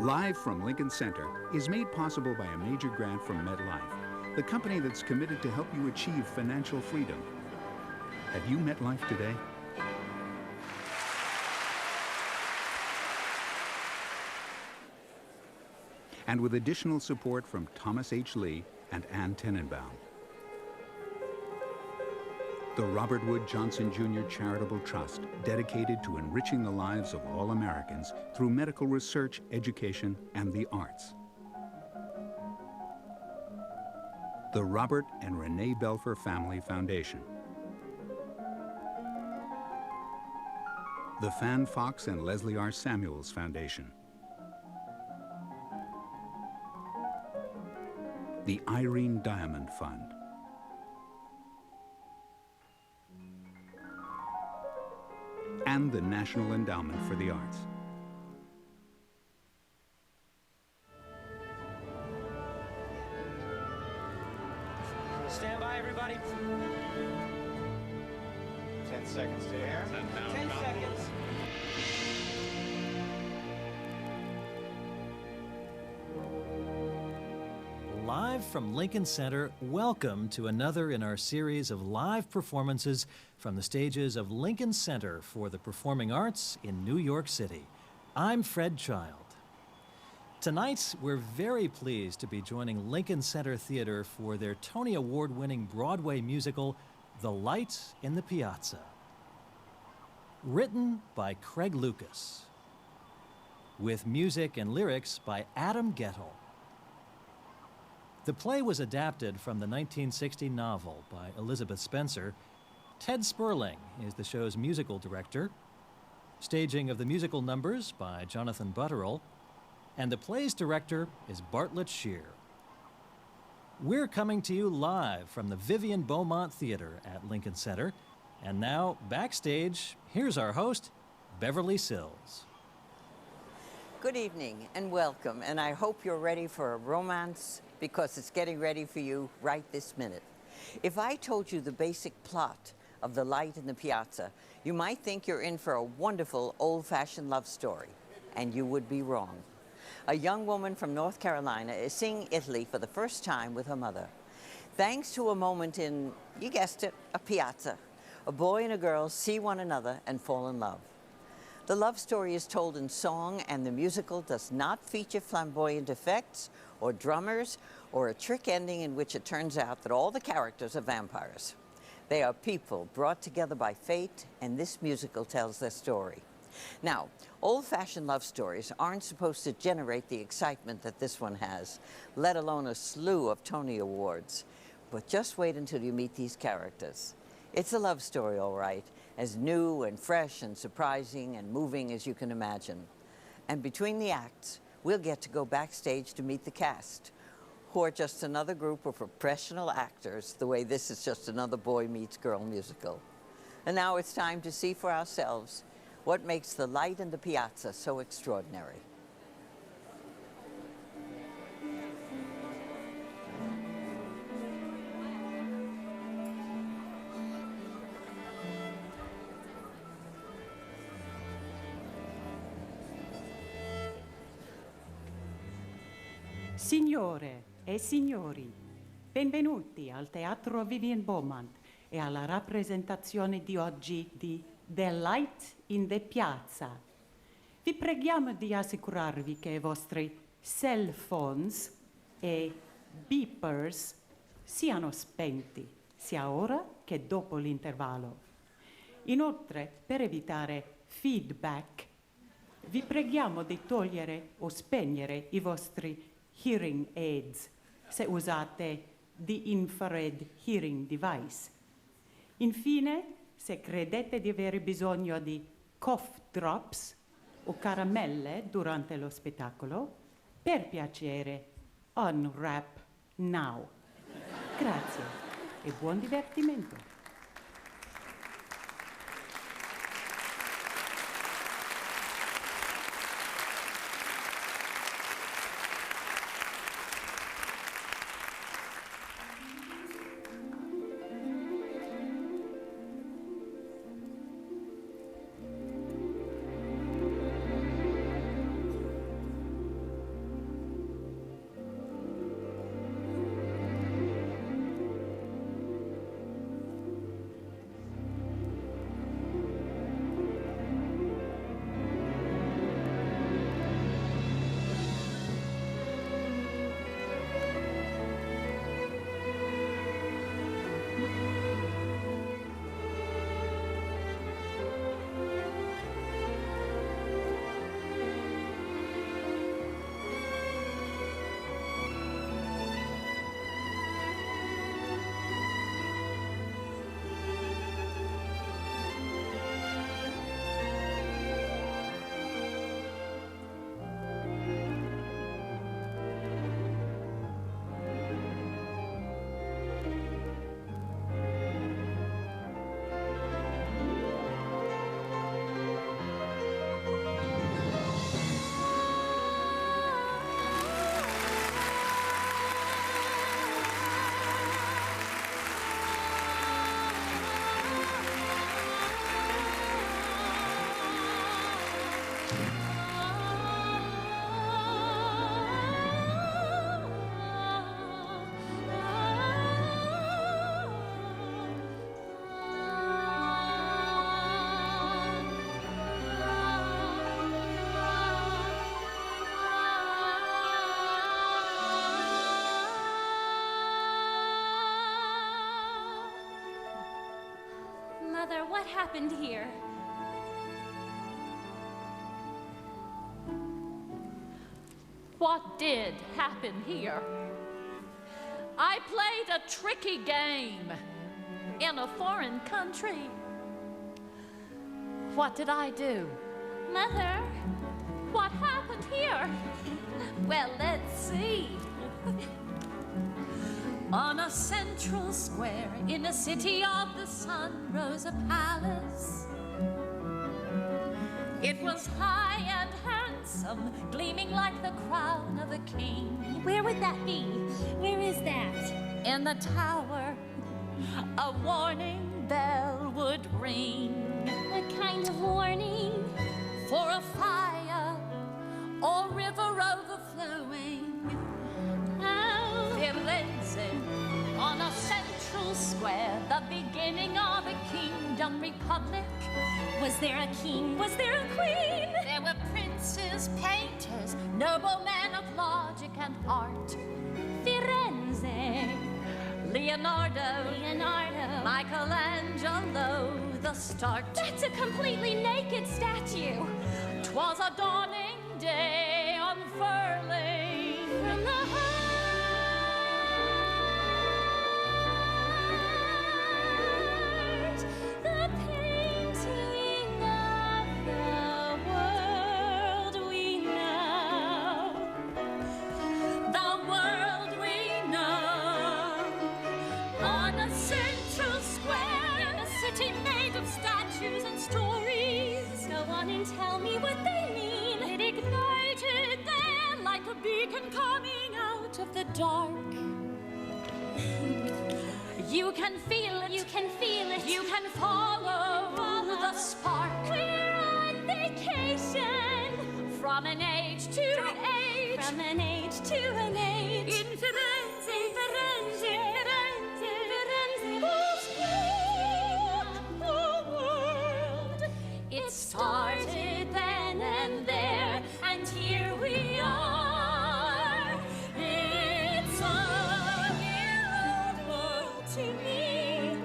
Live from Lincoln Center is made possible by a major grant from MetLife, the company that's committed to help you achieve financial freedom. Have you met life today? And with additional support from Thomas H. Lee and Ann Tenenbaum. The Robert Wood Johnson Jr. Charitable Trust, dedicated to enriching the lives of all Americans through medical research, education, and the arts. The Robert and Renee Belfer Family Foundation. The Fan Fox and Leslie R. Samuels Foundation. The Irene Diamond Fund. And the National Endowment for the Arts. Stand by, everybody. 10 seconds to air. 10 seconds. Live from Lincoln Center, welcome to another in our series of live performances from the stages of Lincoln Center for the Performing Arts in New York City. I'm Fred Child. Tonight, we're very pleased to be joining Lincoln Center Theater for their Tony Award-winning Broadway musical, The Light in the Piazza. Written by Craig Lucas, with music and lyrics by Adam Gettle. The play was adapted from the 1960 novel by Elizabeth Spencer. Ted Sperling is the show's musical director. Staging of the musical numbers by Jonathan Butterill. And the play's director is Bartlett Shear. We're coming to you live from the Vivian Beaumont Theater at Lincoln Center. And now, backstage, here's our host, Beverly Sills. Good evening and welcome, and I hope you're ready for a romance because it's getting ready for you right this minute. If I told you the basic plot of The Light in the Piazza, you might think you're in for a wonderful old-fashioned love story, and you would be wrong. A young woman from North Carolina is seeing Italy for the first time with her mother. Thanks to a moment in, you guessed it, a piazza, a boy and a girl see one another and fall in love. The love story is told in song, and the musical does not feature flamboyant effects or drummers or a trick ending in which it turns out that all the characters are vampires. They are people brought together by fate, and this musical tells their story. Now, old-fashioned love stories aren't supposed to generate the excitement that this one has, let alone a slew of Tony Awards. But just wait until you meet these characters. It's a love story, all right, as new and fresh and surprising and moving as you can imagine. And between the acts, we'll get to go backstage to meet the cast, who are just another group of professional actors, the way this is just another boy meets girl musical. And now it's time to see for ourselves what makes The Light in the Piazza so extraordinary. Signore e signori, benvenuti al Teatro Vivian Beaumont e alla rappresentazione di oggi di The Light in the Piazza. Vi preghiamo di assicurarvi che i vostri cell phones e beepers siano spenti, sia ora che dopo l'intervallo. Inoltre, per evitare feedback, vi preghiamo di togliere o spegnere i vostri hearing aids se usate the infrared hearing device. Infine, se credete di avere bisogno di cough drops o caramelle durante lo spettacolo, per piacere, unwrap now. Grazie e buon divertimento. Mother, what happened here? What did happen here? I played a tricky game in a foreign country. What did I do? Mother, What happened here? Well, let's see. On a central square in the city of the sun rose a palace. It was high and handsome, gleaming like the crown of a king. where would that be? Where is that? In the tower, a warning bell would ring. What kind of warning? For a fire or river overflowing. Oh, Firenze, on a central square, the beginning of a kingdom republic. was there a king? Was there a queen? There were princes, painters, noblemen of logic and art. Firenze. Leonardo, Leonardo. Michelangelo, the start. That's a completely naked statue. 'Twas a dawning day unfurling From the heart, the painting of the world we know. the world we know. On a central square in a city made of statues and stories. Go on and tell me what they mean. It ignited there like a beacon coming out of the dark. You can feel it. You can feel it. You can follow the spark. We're on vacation. From an age to an age. From an age to an age. In Firenze, Firenze, Firenze, Firenze. the world. It started then and there, and here we are. It's a new old world to me.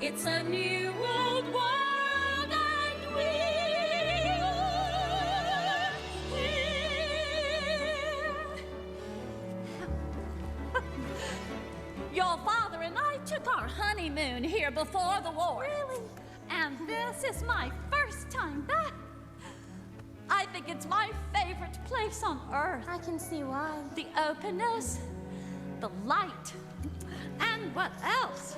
It's a new old world, and we are here. Your father and I took our honeymoon here before the war. Really? And this is my first time back. I think it's my favorite place on earth. I can see why. The openness, the light, and what else?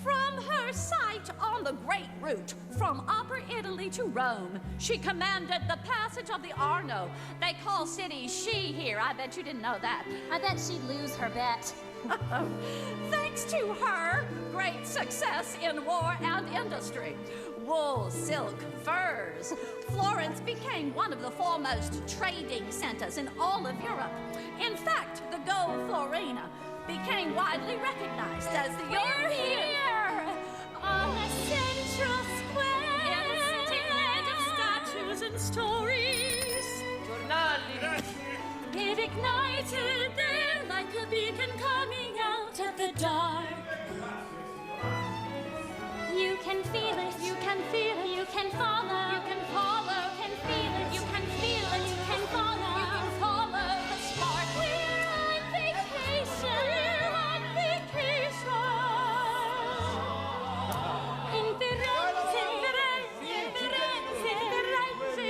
From her sight on the great route from Upper Italy to Rome, she commanded the passage of the Arno. They call cities she here. I bet you didn't know that. I bet she'd lose her bet. Thanks to her great success in war and industry, wool, silk, furs, Florence became one of the foremost trading centers in all of Europe. In fact, the gold florina became widely recognized as the European. On a central square. In a city made of statues and stories. It ignited there like a beacon coming out of the dark. You can feel it. You can feel it. You can follow. You can follow. You can feel it. You can feel it. You can follow. You can follow the spark. We're on vacation. We're on vacation. In Firenze. Firenze.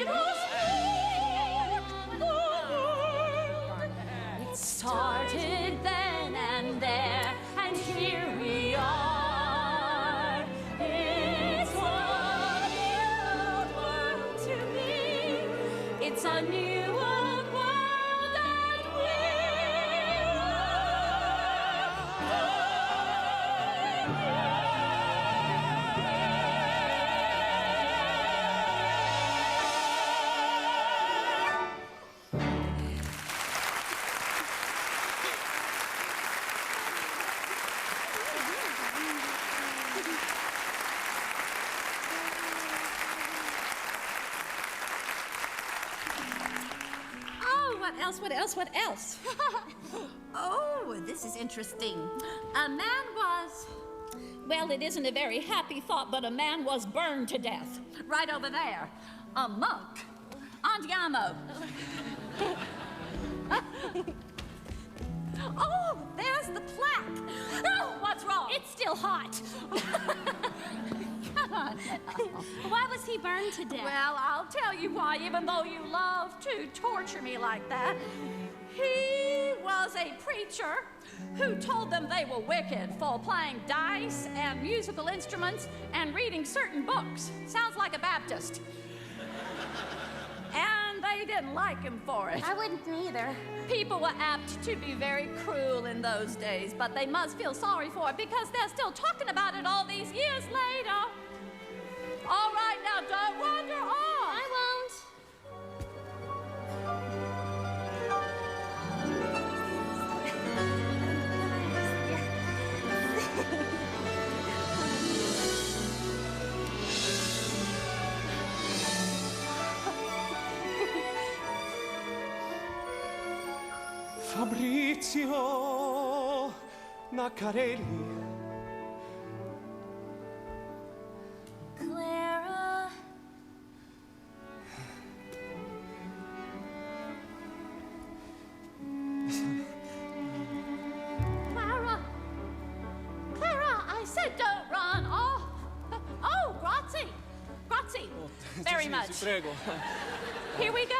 It started then and there, and here we are. It's a new old world to me. It's a new old world, and What else? Oh, this is interesting. A man was Well, it isn't a very happy thought, but a man was burned to death. Right over there. A monk. Andiamo. Oh, there's the plaque. Oh, what's wrong? It's still hot. Come on. Why was he burned to death? Well, I'll tell you why, even though you love to torture me like that. He was a preacher who told them they were wicked for playing dice and musical instruments and reading certain books. Sounds like a Baptist. And they didn't like him for it. I wouldn't either. People were apt to be very cruel in those days, but they must feel sorry for it because they're still talking about it all these years later. All right, now don't wander off. I won't. Fabrizio Naccarelli. Clara. Clara, I said don't run. Oh, grazie. Grazie. Very Sì, much. Sì, prego. Here we go.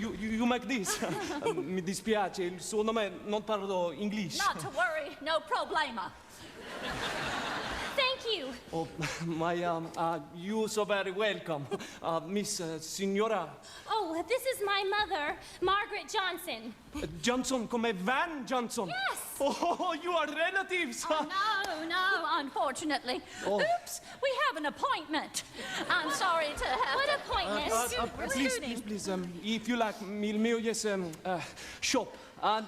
You make this. Mi dispiace, il suo nome non parlo inglese. Not to worry, no problema. Thank you. Oh, you so very welcome. Miss Signora Oh, this is my mother, Margaret Johnson. Johnson, come Van Johnson. Yes. Oh, you are relatives. Oh, no, unfortunately. Oh. Oops, we have an appointment. I'm sorry to have What to... appointment? Please, if you like, il mio shop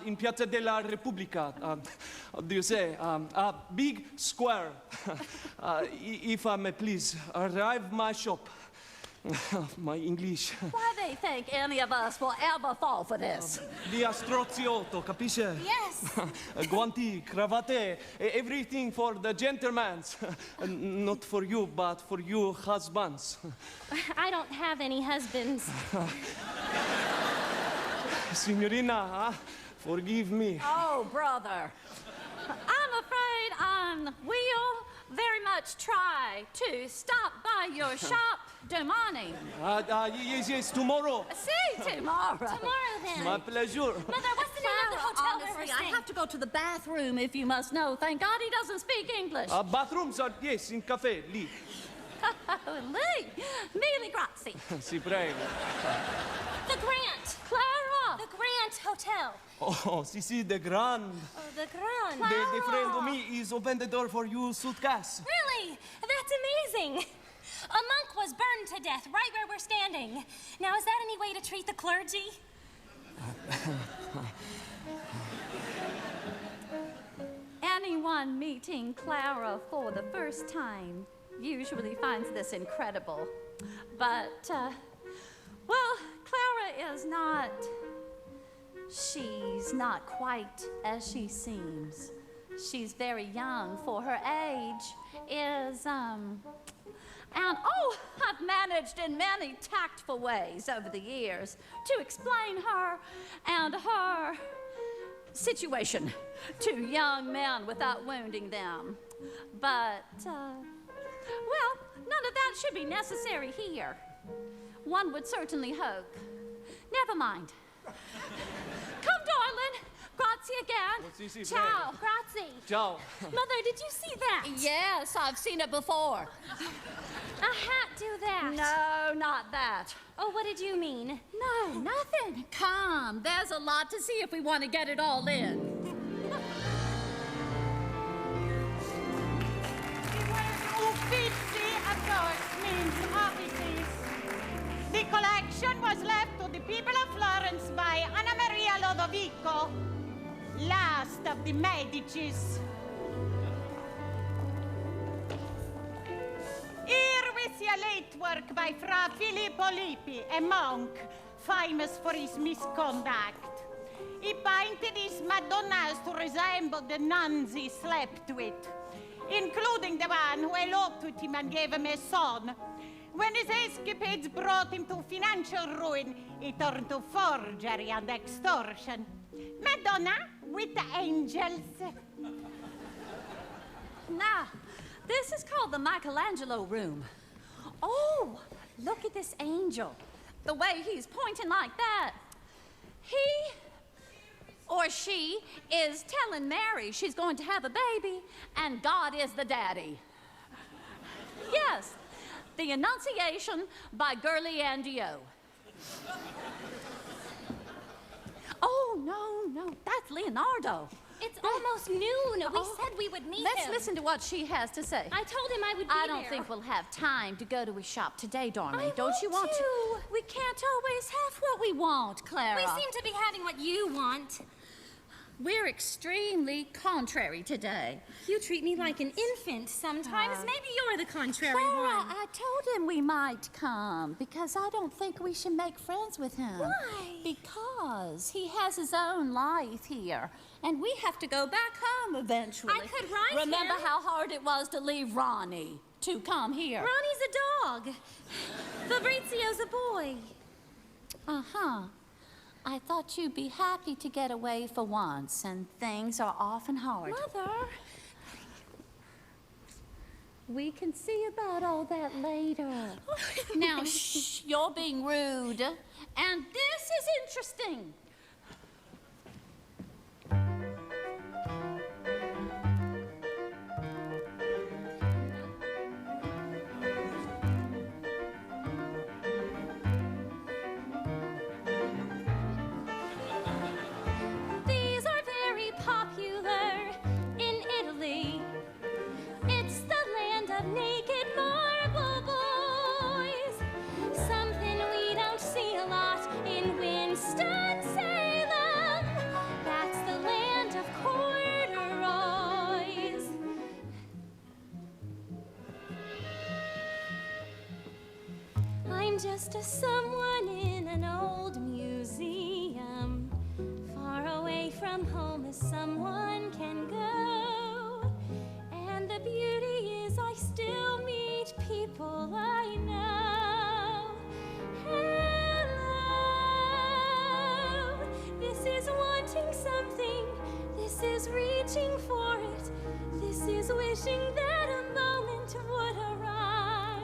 in Piazza della Repubblica. How do you say? A big square. If I may please, arrive my shop. My English. Why they think any of us will ever fall for this? Via Stroziotto, capisce? Yes. Guanti, cravate, everything for the gentlemen. Not for you, but for you husbands. I don't have any husbands. Signorina, forgive me. Oh, brother. I'm afraid I will very much try to stop by your shop domani. Yes, tomorrow. See, tomorrow. Tomorrow then. My pleasure. Mother, what's the name of the hotel where we're Honestly, I staying? have to go to the bathroom if you must know. Thank God he doesn't speak English. Bathrooms are, yes, in cafe, lì. Lee, mille grazie. Si prego. The Grant. Clara. The Grant Hotel. Oh, sì, the grand. Oh, the Grant. The friend of me is open the door for you suitcase. Really? That's amazing. A monk was burned to death right where we're standing. Now, is that any way to treat the clergy? Anyone meeting Clara for the first time usually finds this incredible. But, well, Clara is not... She's not quite as she seems. She's very young for her age, and oh, I've managed in many tactful ways over the years to explain her and her situation to young men without wounding them. But, well, none of that should be necessary here. One would certainly hope. Never mind. Come, darling. Grazie again. Sì, sì, Ciao. prego. Grazie. Ciao. Mother, did you see that? Yes, I've seen it before. A hat do that. No, not that. Oh, what did you mean? No, nothing. Come, there's a lot to see if we want to get it all in. Uffizi, endorsements, offices. The collection was left to the people of Florence by Anna Maria Lodovico, last of the Medicis. Here we see a late work by Fra Filippo Lippi, a monk famous for his misconduct. He painted his Madonnas to resemble the nuns he slept with. including the one who eloped with him and gave him a son. When his escapades brought him to financial ruin, he turned to forgery and extortion. Madonna with the angels. Now, this is called the Michelangelo room. Oh, look at this angel. The way he's pointing like that. He or she is telling Mary she's going to have a baby, and God is the daddy. Yes, the Annunciation by Gurley and Dio. Oh, no, that's Leonardo. It's almost noon. We said we would meet him. Let's listen to what she has to say. I told him I would be I don't there. think we'll have time to go to his shop today, darling. I Don't you want want to? We can't always have what we want, Clara. We seem to be having what you want. We're extremely contrary today. You treat me like an infant sometimes. Maybe you're the contrary Clara, one. I told him we might come because I don't think we should make friends with him. Why? Because he has his own life here, and we have to go back home eventually. I could ride Remember him. how hard it was to leave Ronnie to come here? Ronnie's a dog. Fabrizio's a boy. Uh-huh. I thought you'd be happy to get away for once, and things are often hard. Mother. We can see about all that later. Now, shh, you're being rude. And this is interesting. These are very popular in Italy. It's the land of naked marble boys. Something we don't see a lot in Winston-Salem. That's the land of corduroys. I'm just a someone in an old museum, far away from home as someone can go. And the beauty is I still meet people I know. Hello, this is wanting something, this is reaching for it, this is wishing that a moment would arrive.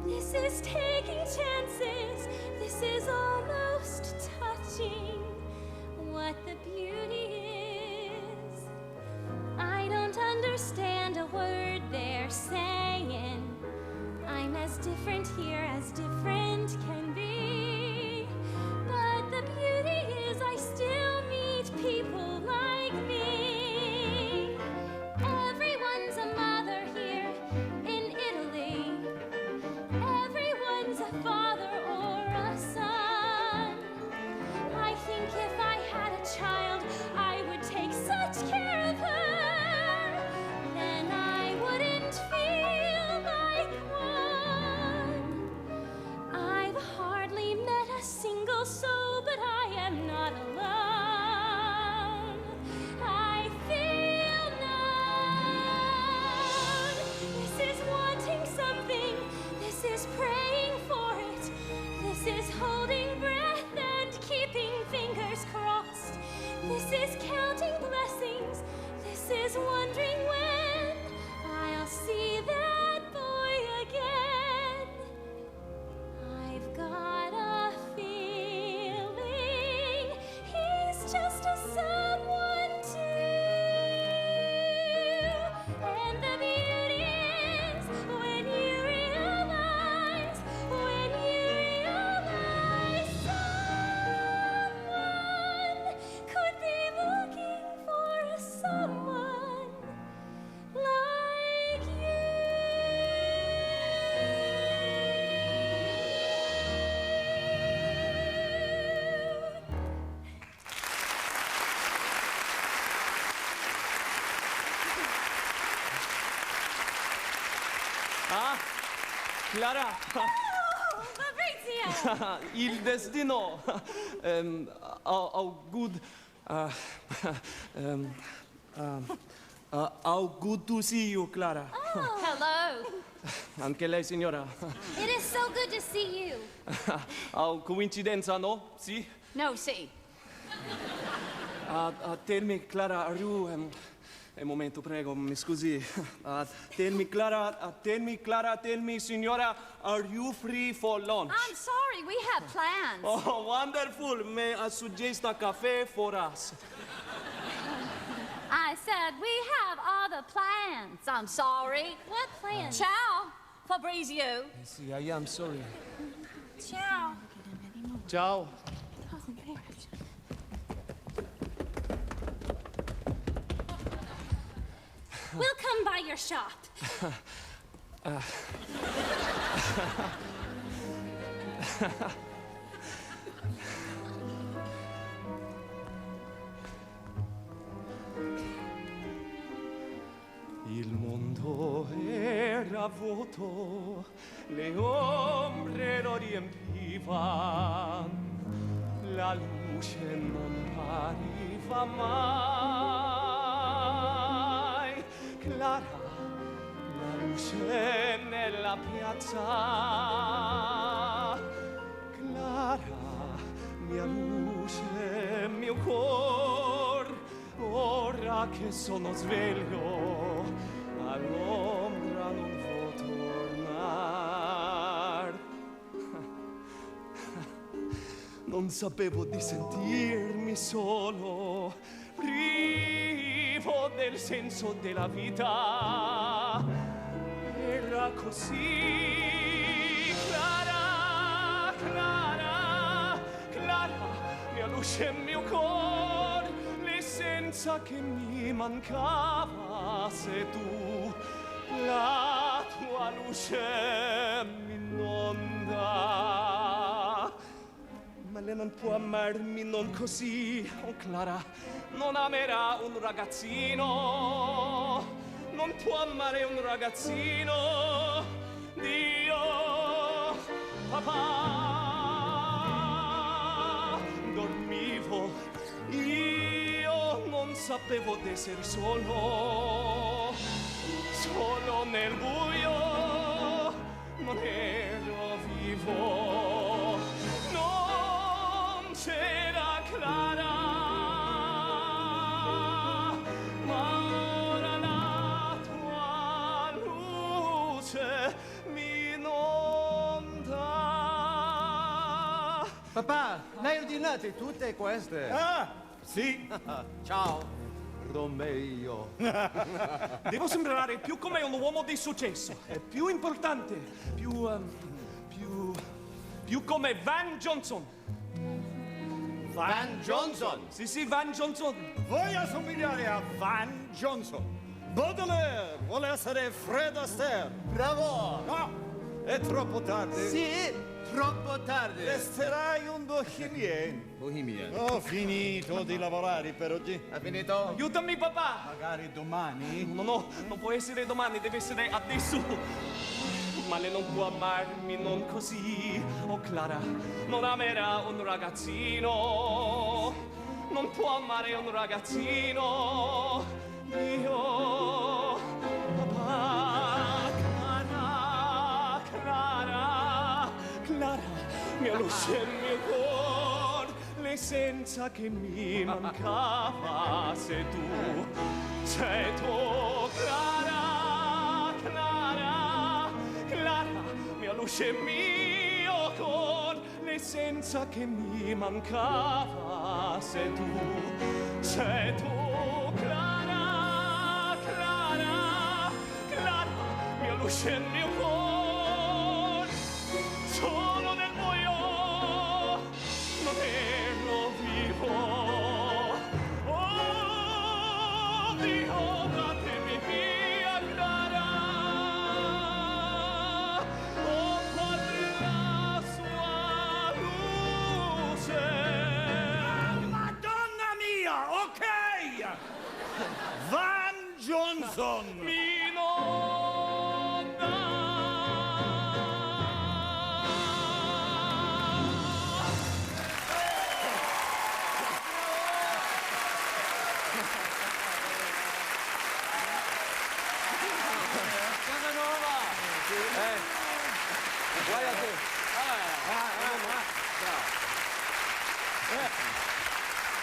This is taking chances, this is almost touching what the beauty is. I don't understand a word they're saying. I'm as different here as different can be. But the beauty is I still meet people like me. Everyone's a mother here in Italy. Everyone's a father or a son. I think if I had a child, I would take such care of her. Then I wouldn't feel like one. I've hardly met a single soul, but I am not alone. I feel known. This is wanting something. This is praying for it. This is holding breath and keeping fingers crossed. This is counting blessings. This is wondering when I'll see that boy again. I've got a feeling he's just a someone too. And the beauty is when you realize someone could be looking for someone like you. Ah, Clara. Fabrizio! Il destino. How good. How good to see you, Clara. Hello. Anche lei, signora. It is so good to see you. Coincidenza, no? Sì? No, see. Tell me, Clara, are you... un momento, prego, mi scusi. Tell me, signora, are you free for lunch? I'm sorry, we have plans. Oh, wonderful. May I suggest a cafe for us? I said we have other plans. I'm sorry. What plans? Ciao, Fabrizio. Sì, I am sorry. Ciao. Ciao. We'll come by your shop. Il mondo era vuoto, le ombre lo riempivano, la luce non appariva mai. Clara, la luce nella piazza. Clara, mia luce, mio cor, ora che sono sveglio, all'ombra non può tornar. Non sapevo di sentirmi solo, privo del senso della vita. Era così, Clara, Clara, Clara, mia luce e mio cor, l'essenza che mi mancava sei tu, la tua luce mi inonda. Ma lei non può amarmi non così, oh Clara, non amerà un ragazzino, non può amare un ragazzino, Dio, papà. Dormivo, io non sapevo d'essere solo, solo nel buio, non ero vivo, non c'era Clara, ma ora la tua luce mi inonda. Papà, ne hai ordinate tutte queste? Ah, sì. Ciao, Romeo. Devo sembrare più come un uomo di successo, è più importante, più come Van Johnson. Van Johnson. Sì, Van Johnson. Vuoi assomigliare a Van Johnson? Baudelaire vuole essere Fred Astaire. Bravo! No, è troppo tardi. Sì, troppo tardi. Resterai un bohemien. Bohemia. Ho finito di lavorare per oggi. Ha finito? Aiutami, papà. Magari domani. No, non può essere domani, deve essere adesso. Ma lei non può amarmi non così, oh Clara, non amerà un ragazzino, non può amare un ragazzino, io, papà, Clara, Clara, Clara, mia luce e mio cor, l'essenza che mi mancava sei tu, Clara, Clara, Clara, mia luce e mio cor, l'essenza che mi mancava sei tu, Clara, Clara, Clara, mia luce e mio cor, solo nel buio non ero vivo. Oh, Dio, datemi via, Clara. Oh, Padre, la sua luce. Madonna mia, ok! Van Johnson. Mi inonda.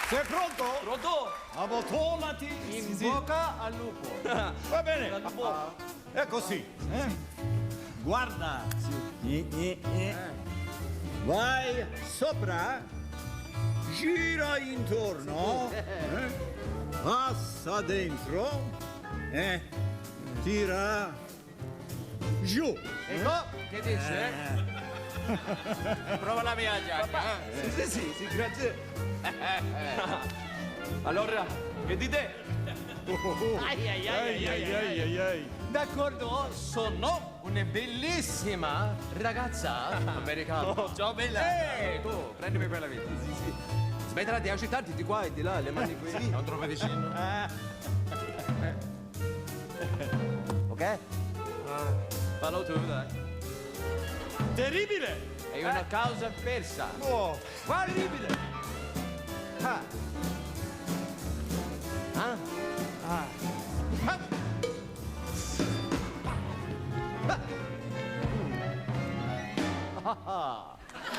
Sei pronto? Pronto? Avvoltolati In bocca al lupo. Va bene. È così. Guarda. Vai sopra, gira intorno, passa dentro e tira giù. Ecco, che dice? Prova la mia giacca. Sì, grazie. Allora, che dite? Ai. D'accordo, sono una bellissima ragazza americana. Oh, ciao bella. Tu, prendimi per la vita. Sì. Smetterà di agitarti di qua e di là, le mani qui. Non troppo vicino. Ok? Fallo tu, dai. Terribile! È una causa persa. Oh, Terribile. Ah.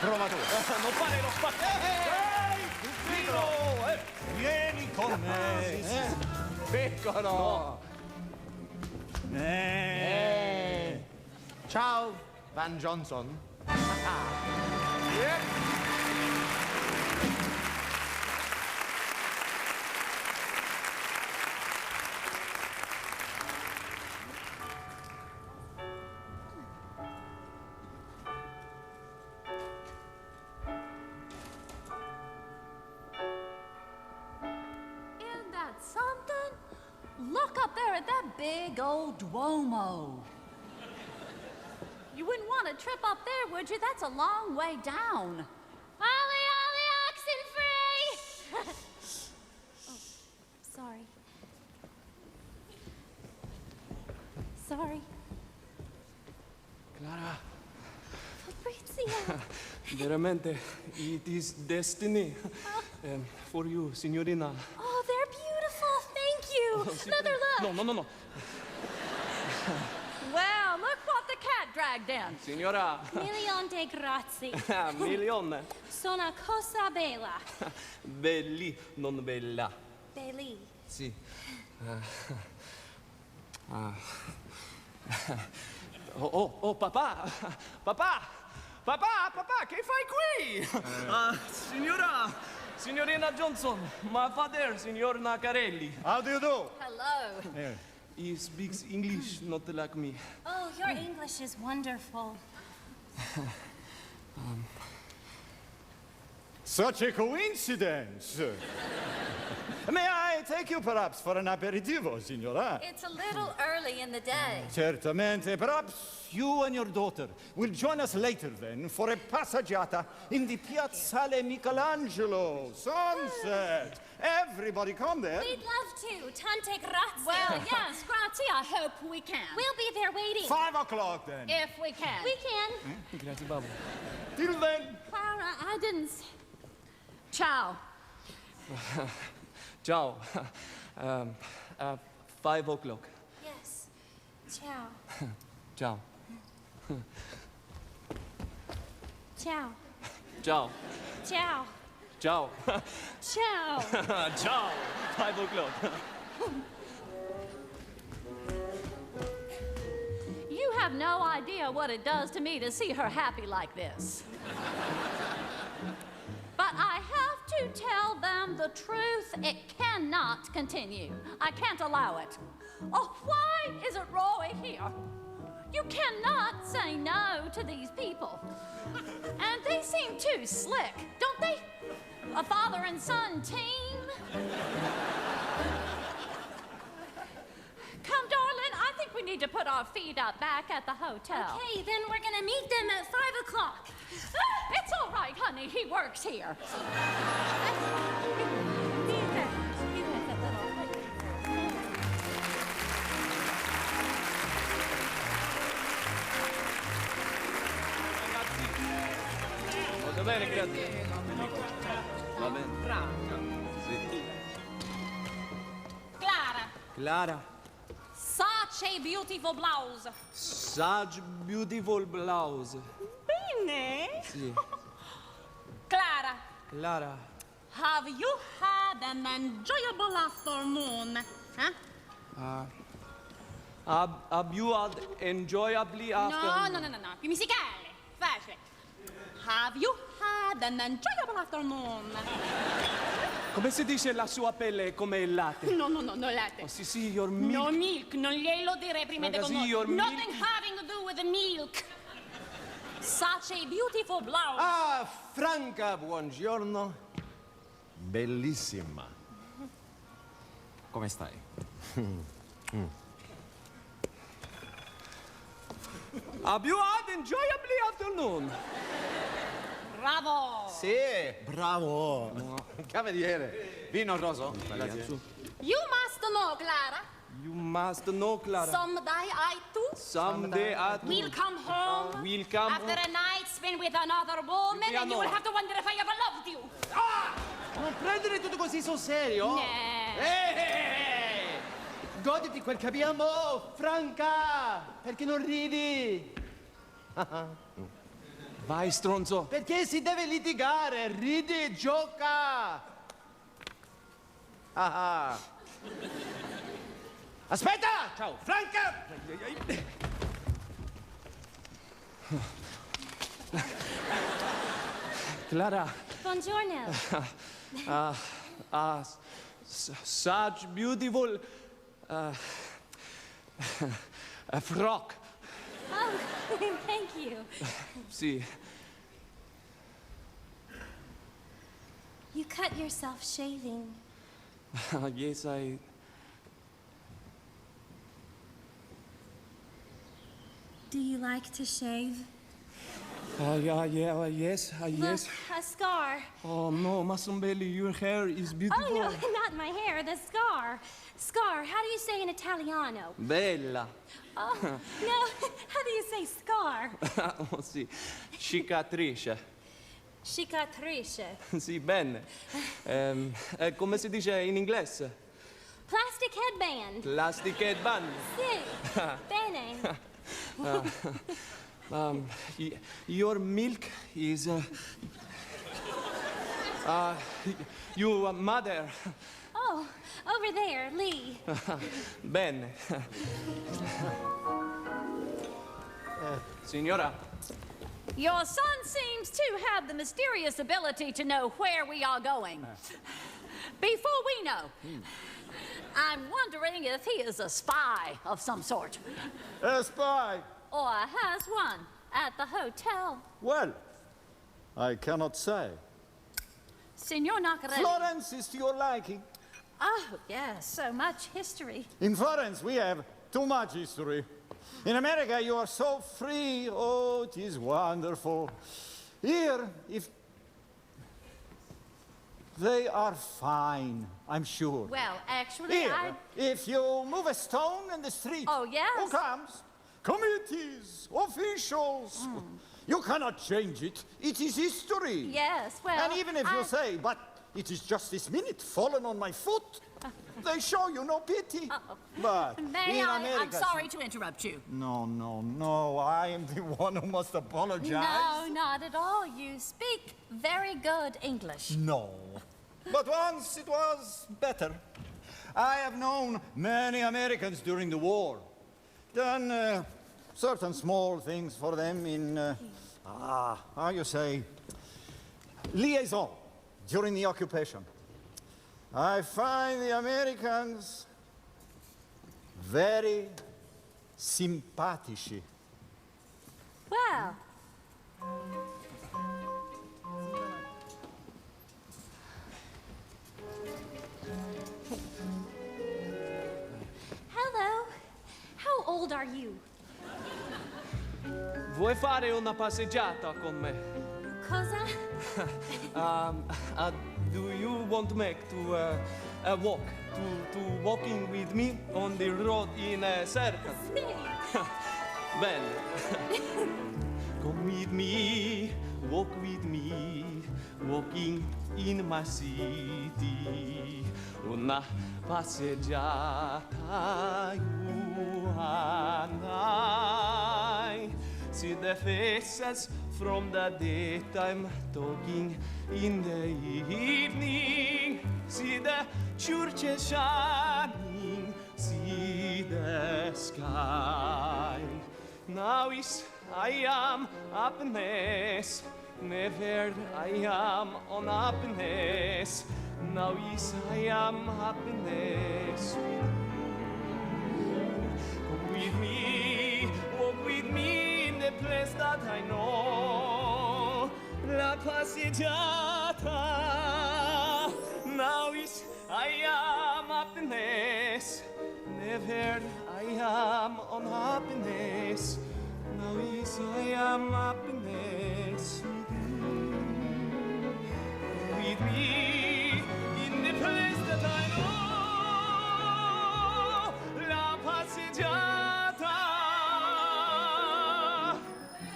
prova tu. Non fare. Vieni con me. Piccolo. Ciao, Van Johnson. Isn't that something? Look up there at that big old Duomo. You wouldn't want to trip up there, would you? That's a long way down. Ollie, ollie, oxen free! Oh, sorry. Sorry. Clara, Fabrizio. veramente, it is destiny for you, signorina. Oh, they're beautiful. Thank you. Another look. No. Well, look what the cat dragged in. Signora, Milion de grazie. milione. Sono cosa bella. Belli, non bella. Belli. Sì. Oh, papà, che fai qui? Signorina Johnson, my father, signor Nacarelli. How do you do? Hello. He speaks English, not like me. Oh, your English is wonderful. Such a coincidence. May I take you perhaps for an aperitivo, signora? It's a little early in the day. Certamente. Perhaps you and your daughter will join us later then for a passeggiata in the Piazzale Michelangelo. Sunset. Everybody come there. We'd love to. Tante grazie. Well, yes, grazie. I hope we can. We'll be there waiting. 5 o'clock then. If we can. We can. Grazie, babbo. Till then. Clara, I didn't. Ciao. Ciao. 5 o'clock. Yes. Ciao. Ciao. Ciao. Ciao. Ciao. Ciao. Ciao. Ciao. 5 o'clock. You have no idea what it does to me to see her happy like this. But I have to tell them the truth. It cannot continue. I can't allow it. Oh, why isn't Roy here? You cannot say no to these people. And they seem too slick, don't they? A father and son team. Come, darling, I think we need to put our feet up back at the hotel. Okay, then we're gonna meet them at 5 o'clock. It's all right, honey. He works here. Molto bene, grazie. Va bene. Sì. Clara. Such a beautiful blouse. Such beautiful blouse. Bene. Sì. Clara, Clara. have you had had an enjoyable afternoon? Huh? Have you had enjoyably after? No. Più musicale. Facile. Have you had an enjoyable afternoon? Come si dice la sua pelle come il latte? No, latte. Oh, sì, your milk. No milk, non glielo dire prima di Ragazzi, con your milk. Nothing having to do with the milk. Such a beautiful blouse. Ah, Franca, buongiorno. Bellissima. Come stai? Have you had enjoyably afternoon? Bravo. Sì, bravo. Cavaliere. Vino rosso? Grazie. You must know, Clara. You must know, Clara. Someday I too Someday I will come home will come after home. a night spent with another woman, and you will have to wonder if I ever loved you. Non prendere tutto così sul serio. Goditi quel che abbiamo, Franca. Perché non ridi? Vai, stronzo. Perché si deve litigare? Ridi e gioca. Aspetta! Ciao, Franca! Clara. Buongiorno. Such beautiful frock. Oh, thank you. Sì. You cut yourself shaving. Yes, I... Do you like to shave? Yes. Look, a scar. Oh no, Massombelli, your hair is beautiful. Oh, no, not my hair, the scar. Scar, how do you say in Italiano? Bella. Oh, no, how do you say scar? Oh sì, cicatrice. Cicatrice. Sì, bene. Come si dice in inglese? Plastic headband. Plastic headband. Sì, bene. Your milk is... your mother. Oh, over there, Lee. Bene. Signora. Your son seems to have the mysterious ability to know where we are going. Before we know, I'm wondering if he is a spy of some sort. A spy? Or has one at the hotel. Well, I cannot say. Signor Nacarelli. Florence is to your liking. Oh, yes, so much history. In Florence, we have too much history. In America, you are so free. Oh, it is wonderful. Here, if they are fine, I'm sure. Well, actually, Here, if you move a stone in the street, Oh, yes? who comes? Committees, officials. You cannot change it. It is history. Yes, well, And even if you say, but it is just this minute fallen on my foot, they show you no pity. But May in I'm America... sorry to interrupt you. No, I am the one who must apologize. No, not at all. You speak very good English. No. But once it was better. I have known many Americans during the war. Done certain small things for them in, how you say, liaison during the occupation. I find the Americans very simpatici. Well, hello. How old are you? Vuoi fare una passeggiata con me? Cosa? Do you want to make to a walk? To walking with me on the road in a circle? Sì. Bene. Come with me, walk with me, walking in my city. Una passeggiata you and I. See the faces from the daytime talking in the evening. See the churches shining, see the sky. Now is I am happiness, never I am on happiness. Now is I am happiness with me, walk with me in the place that I know. La passeggiata. Now is I am happiness, never I am unhappiness. Now is I am happiness with me in the place that I know. La passeggiata.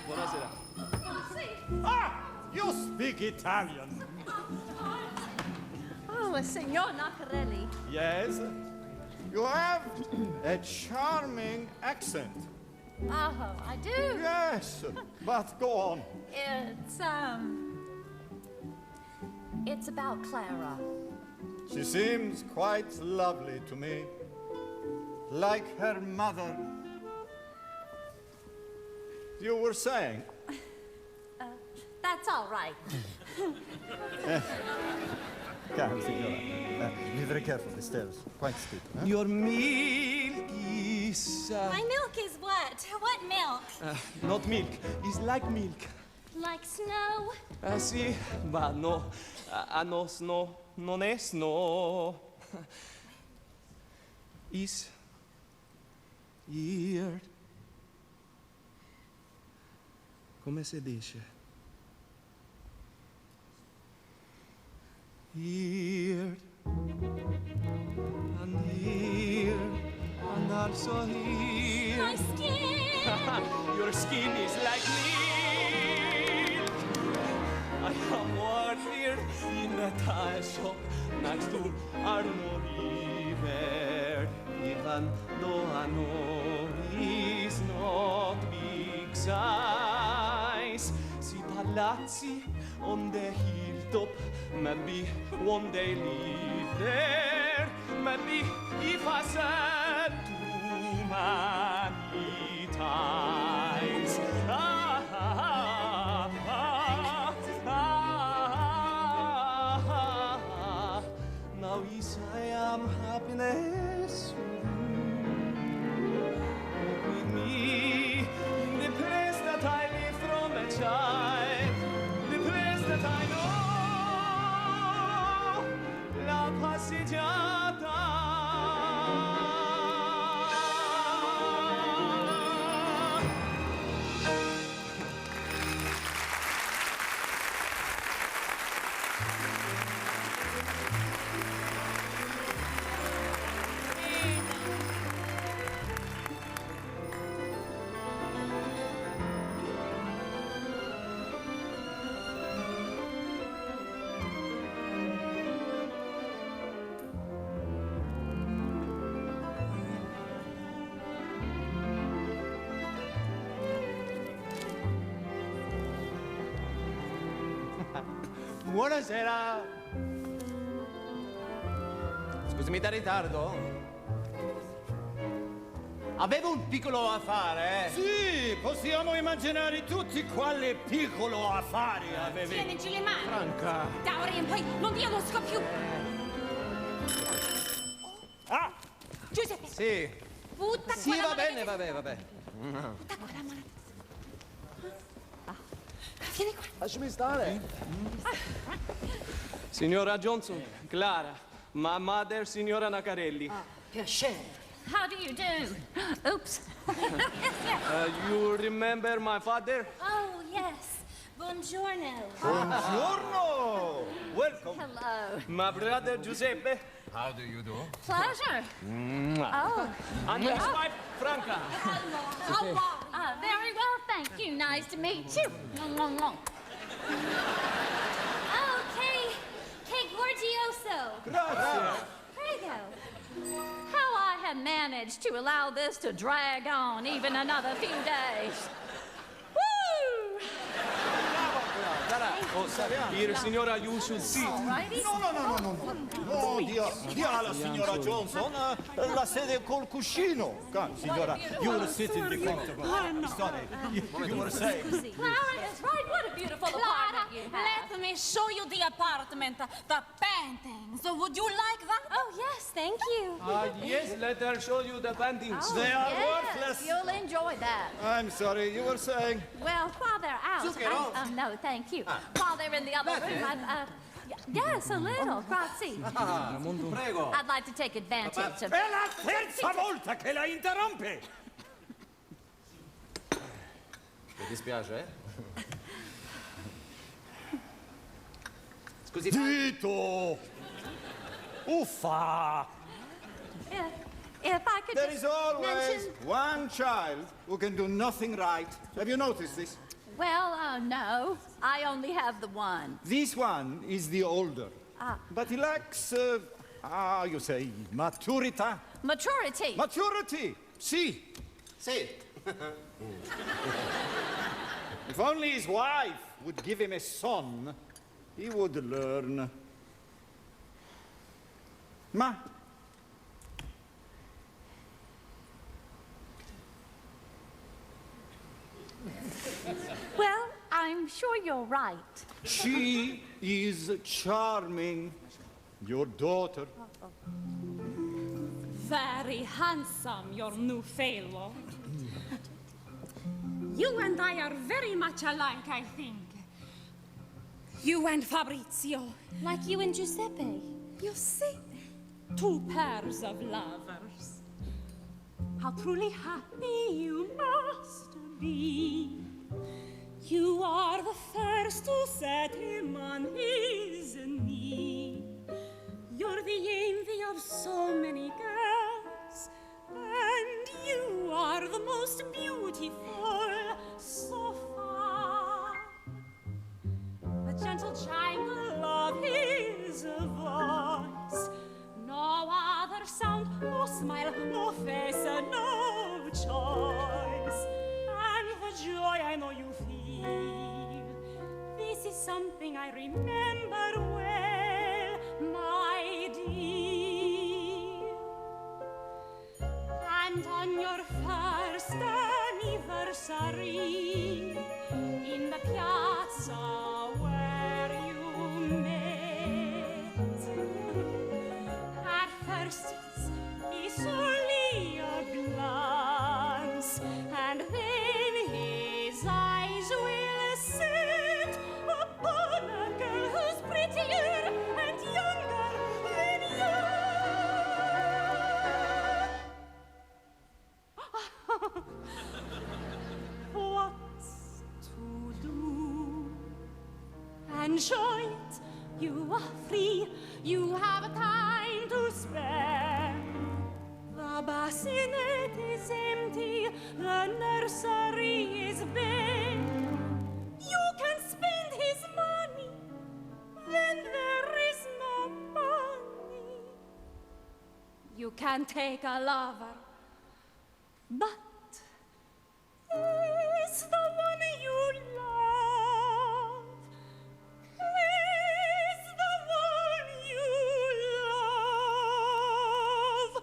Buonasera. Ah! You speak Italian. Oh, Signor Nacarelli. Yes? You have a charming accent. Oh, I do. Yes, but go on. It's about Clara. She seems quite lovely to me, like her mother. You were saying? That's all right. Careful, signora. Be very careful, the stairs. Quite steep. Huh? Your milk is... My milk is what? What milk? not milk, it's like milk. Like snow? Sì, ma no. No, snow. Non è snow. Is... here. Come si dice? Here. And here. And also here. My skin! Your skin is like milk. I am working in a tile shop next to Arno River. Even though I know it's not big size. See palazzi on the hilltop. Maybe one day live there. Maybe if I said too many times. Now is I am happiness with me in the place that I live from a child, the place that I know, la passeggiata. Buonasera. Scusami da ritardo. Avevo un piccolo affare. Sì, possiamo immaginare tutti quale piccolo affare avevi. Tienici le mani! Franca. Da ora in poi non dialosco più! Ah! Giuseppe! Sì. Butta Sì, quella va mano bene, che- vabbè, vabbè. Butta quella mano. Vieni qua. Lasciami stare. Signora Johnson, Clara, my mother, Signora Nacarelli. Piacere. How do you do? Oops. You remember my father? Oh, yes. Buongiorno. Buongiorno! Welcome. Hello. My brother Giuseppe. How do you do? Pleasure. Oh. And his wife, Franca. Very well, thank you. Nice to meet you. Che gorgioso. Prego. How I have managed to allow this to drag on even another few days. Woo! Here, Signora, you should sit. Alrighty. No, dear dia alla signora Johnson la sede col cuscino. Come, signora, you will sit in the comfortable. Sorry, you were saying. Clara is right. What a beautiful apartment you have. Let me show you the apartment, the paintings. Would you like that? Oh, yes, thank you. Yes, let her show you the paintings. They are Yes, worthless. you'll enjoy that. I'm sorry, you were saying. Well, while they're out, no, thank you. While they're in the other room, yes, a little. Grazie. Prego. I'd like to take advantage of. È la terza volta che la interrompe! Mi dispiace, eh? Scusi. Dito! Uffa! If I could There just is always mention. one child who can do nothing right. Have you noticed this? Well, no. I only have the one. This one is the older. But he lacks, you say, maturity. Maturity. Maturity! See. Sì. If only his wife would give him a son, he would learn. Ma. Well, I'm sure you're right. She is charming. Your daughter. Very handsome, your new fellow. You and I are very much alike, I think. You and Fabrizio. Like you and Giuseppe. You see, two pairs of lovers. How truly happy you must be. You are the first to set him on his knee. You're the envy of so many girls, and you are the most beautiful so far. The gentle jangle of his voice, no other sound, no smile, no face, no choice, and the joy I know you feel. This is something I remember well, my dear. And on your first anniversary in the piazza where you met, at first it's only a glance, and then his eyes will set upon a girl who's prettier and younger than you. What's to do? Enjoy it. You are free. You have time to spare. The bassinet is empty. The nursery is bare. You can spend his money when there is no money. You can take a lover, but is the one you love? Is the one you love?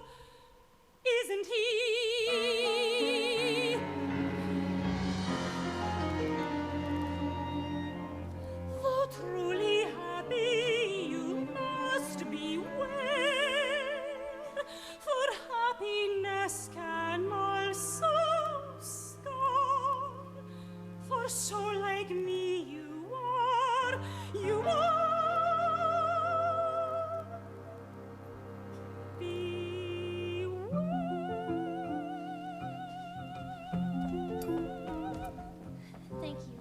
Isn't he? For truly happy you must be well, for happiness can also scar. For so like me you are, you are. Thank you.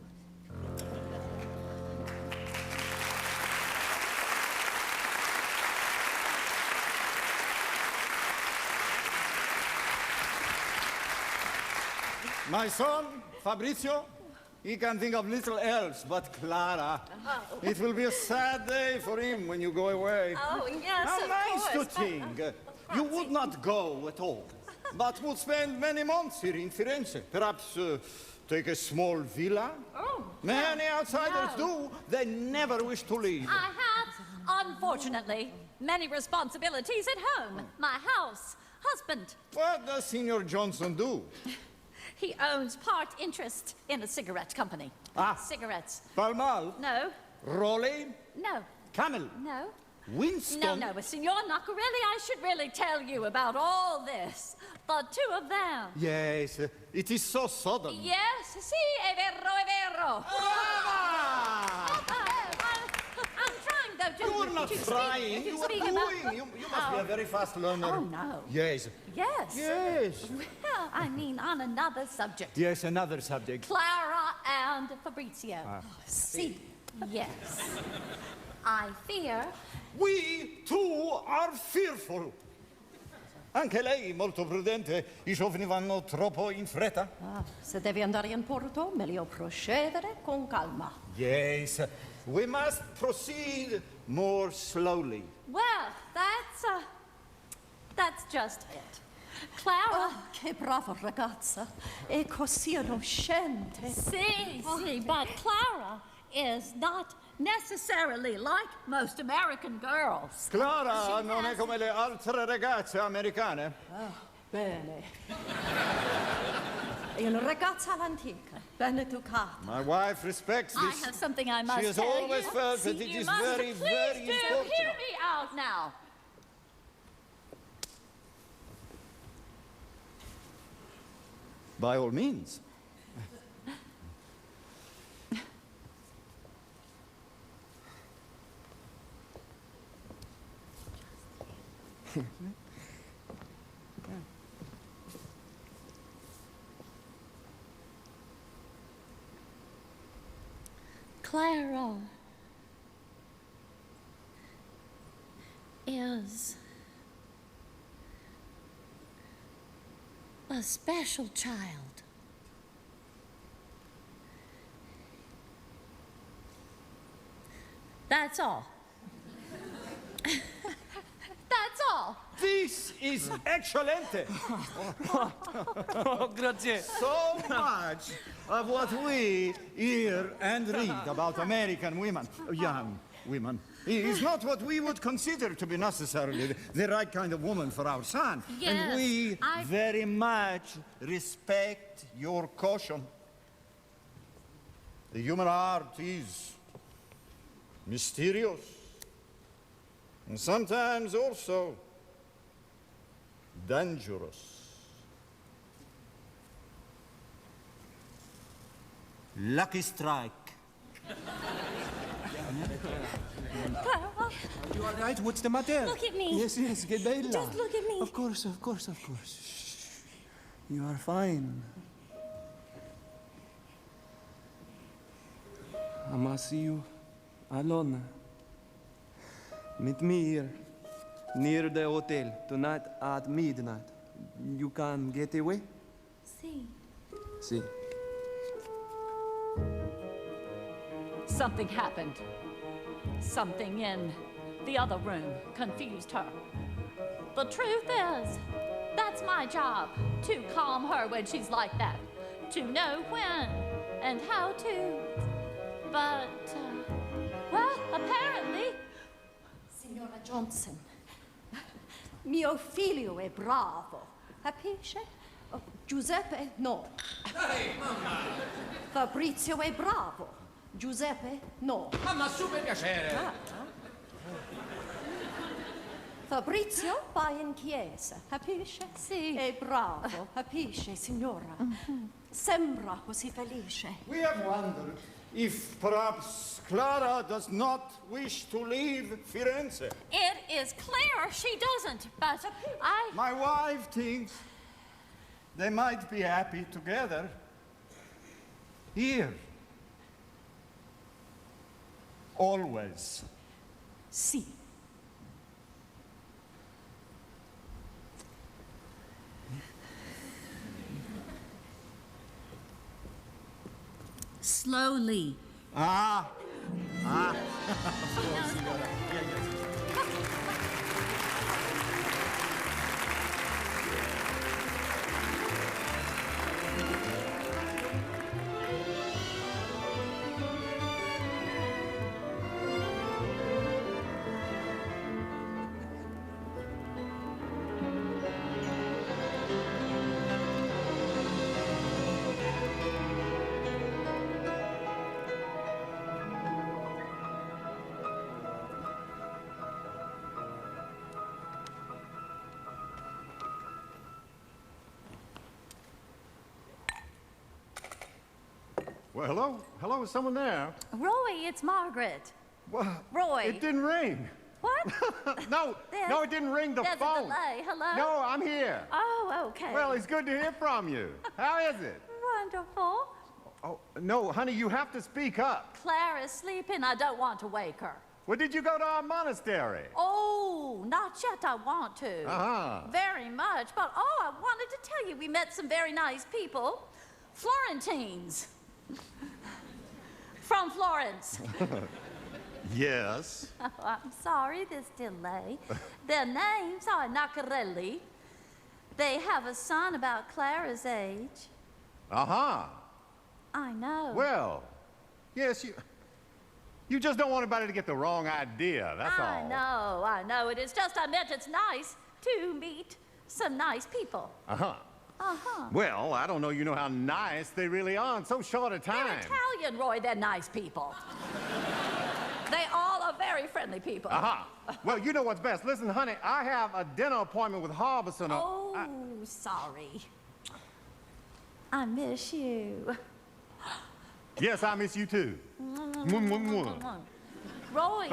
My son, Fabrizio, he can think of little else but Clara. It will be a sad day for him when you go away. Oh, yes, How of nice course. to think you would not go at all, but would spend many months here in Firenze. Perhaps take a small villa? Oh, Many outsiders no. do. They never wish to leave. I have, unfortunately, Many responsibilities at home. My house, husband. What does Signor Johnson do? He owns part interest in a cigarette company. Cigarettes. Pall Mall? No. Rolly? No. Camel? No. Winston? No, Signor Naccarelli, I should really tell you about all this. The two of them. Yes, it is so sudden. Yes, sì, è vero. I'm trying, though, to... You're not trying, you are doing. You must be a very fast learner. Oh, no. Yes. Yes. Yes. Well, I mean, on another subject. Yes, another subject. Clara and Fabrizio. See, yes. I fear... We too are fearful. Anche lei, molto prudente. I giovani vanno troppo in fretta. Se devi andare in porto, meglio procedere con calma. Yes, we must proceed more slowly. Well, that's just it. Clara... Oh, che brava ragazza. E così innocente. Sì, but Clara is not necessarily like most American girls. Clara non è come le altre ragazze americane. Bene. È una ragazza all'antica, ben educata. My wife respects I this. have something I must She has tell always you. felt that it You is must very, please very do important. hear me out now. By all means. Clara is a special child. That's all. That's all. This is excelente. Oh, grazie. So much of what we hear and read about American women, young women, is not what we would consider to be necessarily the right kind of woman for our son. Yes, and we very much respect your caution. The human heart is mysterious and sometimes also dangerous. Lucky strike. Clara, You all right? What's the matter? look at me. Yes, che bella. Just look at me. Of course. Shh. You are fine. I must see you alone. Meet me here, near the hotel, tonight at midnight. You can get away? See. See. Something happened. Something in the other room confused her. The truth is, that's my job, to calm her when she's like that, to know when and how to. But, well, apparently... Signora Johnson, mio figlio è bravo, capisce? Oh, Giuseppe no. Dai, mamma! Fabrizio è bravo, Giuseppe no. Mamma, super piacere! Fabrizio va in chiesa, capisce? Sì. È bravo, capisce, signora? Sembra così felice. We have wondered if perhaps Clara does not wish to leave Firenze. It is clear she doesn't, but My wife thinks they might be happy together here. Always. Sì. slowly. Of course, signora. Well, hello? Hello, is someone there? Roy, it's Margaret. Well, Roy. it didn't ring. What? No, it didn't ring the there's phone. A delay. Hello? No, I'm here. Oh, okay. Well, it's good to hear from you. How is it? Wonderful. Oh, no, honey, you have to speak up. Claire is sleeping. I don't want to wake her. Well, did you go to our monastery? Oh, not yet. I want to. Uh-huh. Very much. But, I wanted to tell you we met some very nice people. Florentines. From Florence. Yes. Oh, I'm sorry, this delay. Their names are Nacarelli. They have a son about Clara's age. Uh-huh. I know. Well, yes, you just don't want anybody to get the wrong idea, that's all. I know. It is just I meant it's nice to meet some nice people. Uh-huh. Uh-huh. Well, I don't know you know how nice they really are in so short a time. They're Italian, Roy. They're nice people. They all are very friendly people. Uh-huh. Well, you know what's best. Listen, honey, I have a dinner appointment with Harbison. Sorry. I miss you. Yes, I miss you too. Roy.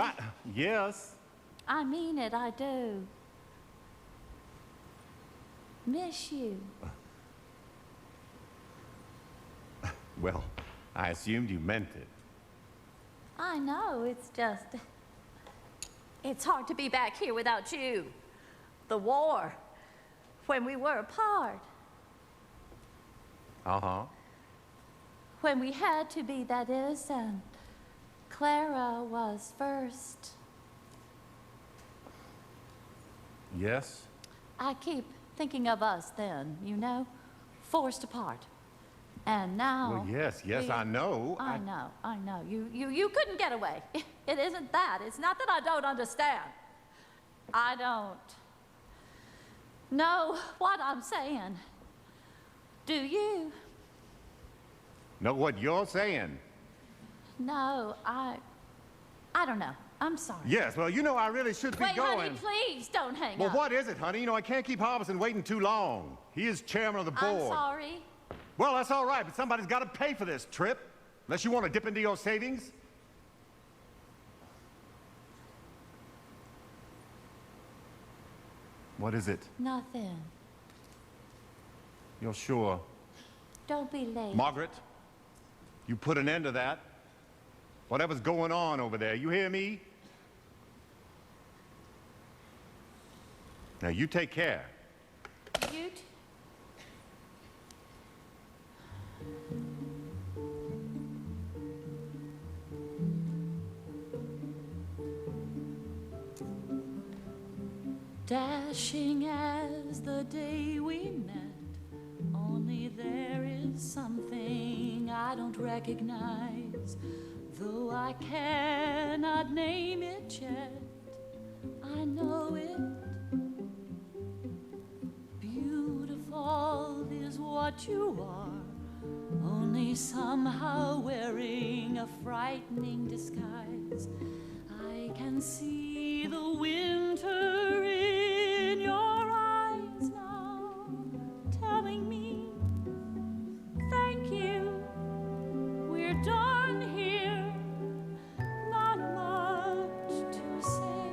Yes? I mean it, I do. Miss you. Well, I assumed you meant it. I know, it's just... It's hard to be back here without you. The war, when we were apart. Uh-huh. When we had to be, that is, and Clara was first. Yes? I keep thinking of us then, you know, forced apart. And now... Well, yes, I know. I know. You couldn't get away. It isn't that. It's not that I don't understand. I don't know what I'm saying. Do you? Know what you're saying? No, I don't know. I'm sorry. Yes, well, you know I really should be Wait, going. honey, please don't hang up. Well, what is it, honey? You know, I can't keep Harbison waiting too long. He is chairman of the board. I'm sorry. Well, that's all right, but somebody's got to pay for this trip. Unless you want to dip into your savings. What is it? Nothing. You're sure? Don't be late. Margaret, you put an end to that. Whatever's going on over there, you hear me? Now, you take care. You Dashing as the day we met, only there is something I don't recognize. Though I cannot name it yet, I know it. Beautiful is what you are, only somehow wearing a frightening disguise. I can see the winter in your eyes now, telling me, thank you, we're done here, not much to say.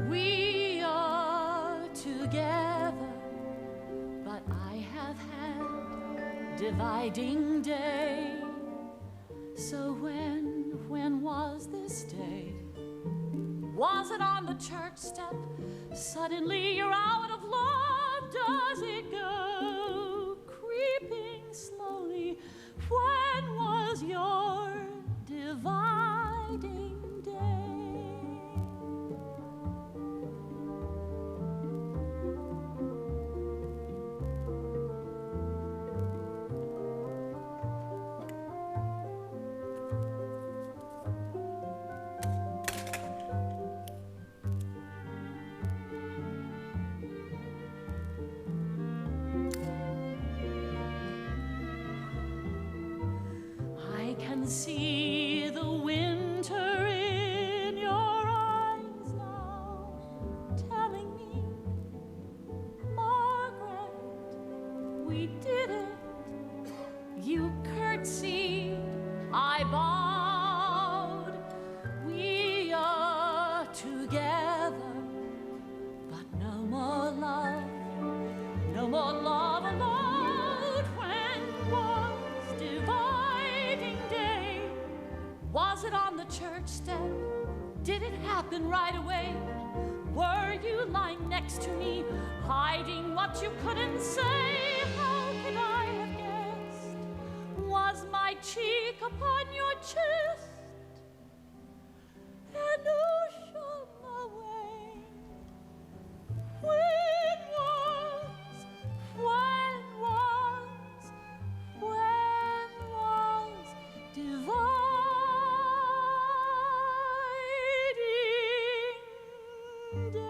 We are together, but I have had dividing day. So when was this day? Was it on the church step? Suddenly you're out of love. Does it go creeping slowly? When was your dividing day? I can see the winter in your eyes now, telling me, Margaret, we did it. You curtailed then right away, were you lying next to me, hiding what you couldn't say? How could I have guessed? Was my cheek upon your chest? An ocean away. When was dividing day?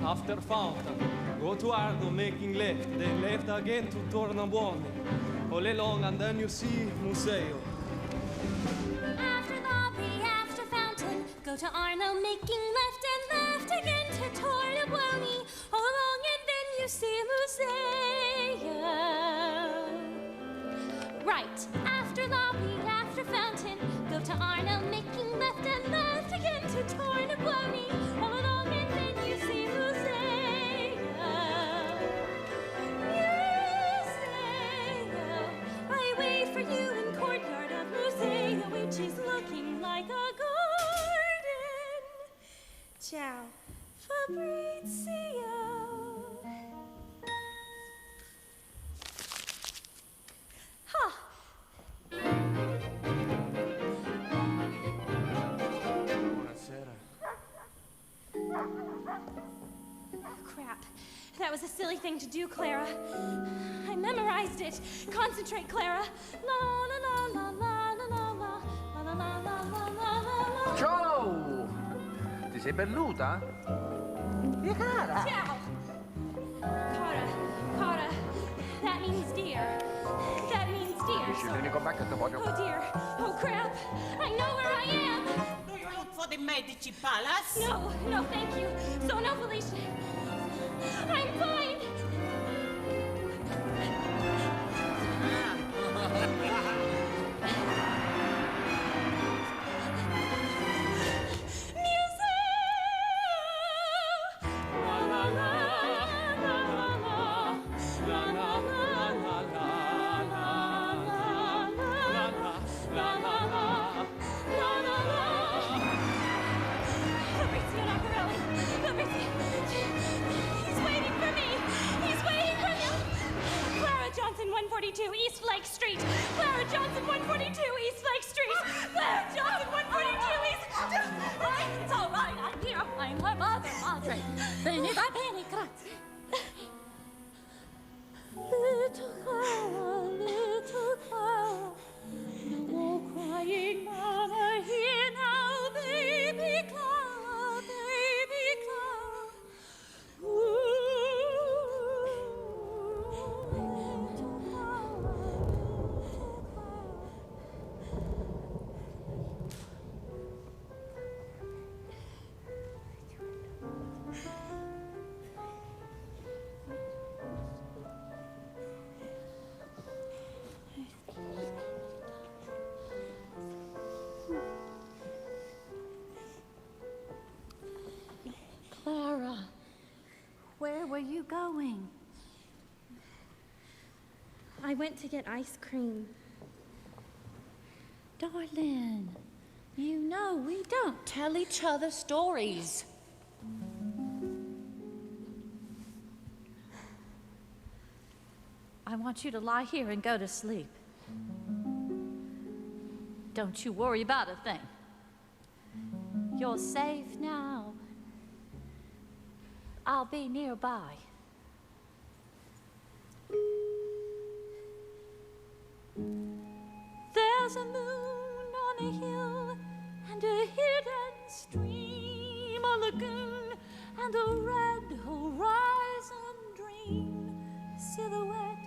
After fountain, go to Arno making left, then left again to Tornabuoni. All along and then you see Museo. After lobby, after fountain, go to Arno making left and left again to Tornabuoni. All along and then you see Museo. Right, after lobby, after fountain, go to Arno making left and left again to Tornabuoni. All along and then you see Museo. I wait for you in courtyard of Museo, which is looking like a garden. Ciao, Fabrizio. Ha! Buonasera. Crap. That was a silly thing to do, Clara. I memorized it. Concentrate, Clara. La la la la la la la la la la la la la. Ciao! Ti sei perduta? Ciao. Cara. That means dear. That means dear. Dici l'unico becco che voglio. Oh dear. Oh crap. I know where I am. Do you look for the Medici Palace? No, thank you. So no, Felicia. I'm fine. East Lake Street. Clara Johnson, 142 East Lake Street. Clara Johnson, 142 East. It's all right. I'm here. I'm her mother, Madre. Bene, va bene, grazie. Little Clara, no crying mama here now, baby Clara, baby Clara. Clara, where were you going? I went to get ice cream. Darling, you know we don't tell each other stories. I want you to lie here and go to sleep. Don't you worry about a thing. You're safe now. I'll be nearby. There's a moon on a hill, and and a hidden stream, a lagoon and a red horizon dream, silhouette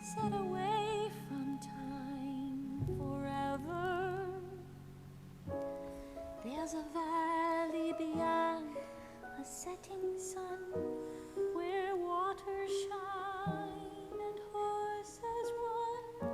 set away from time forever. There's a valley beyond a setting sun where waters shine and horses run.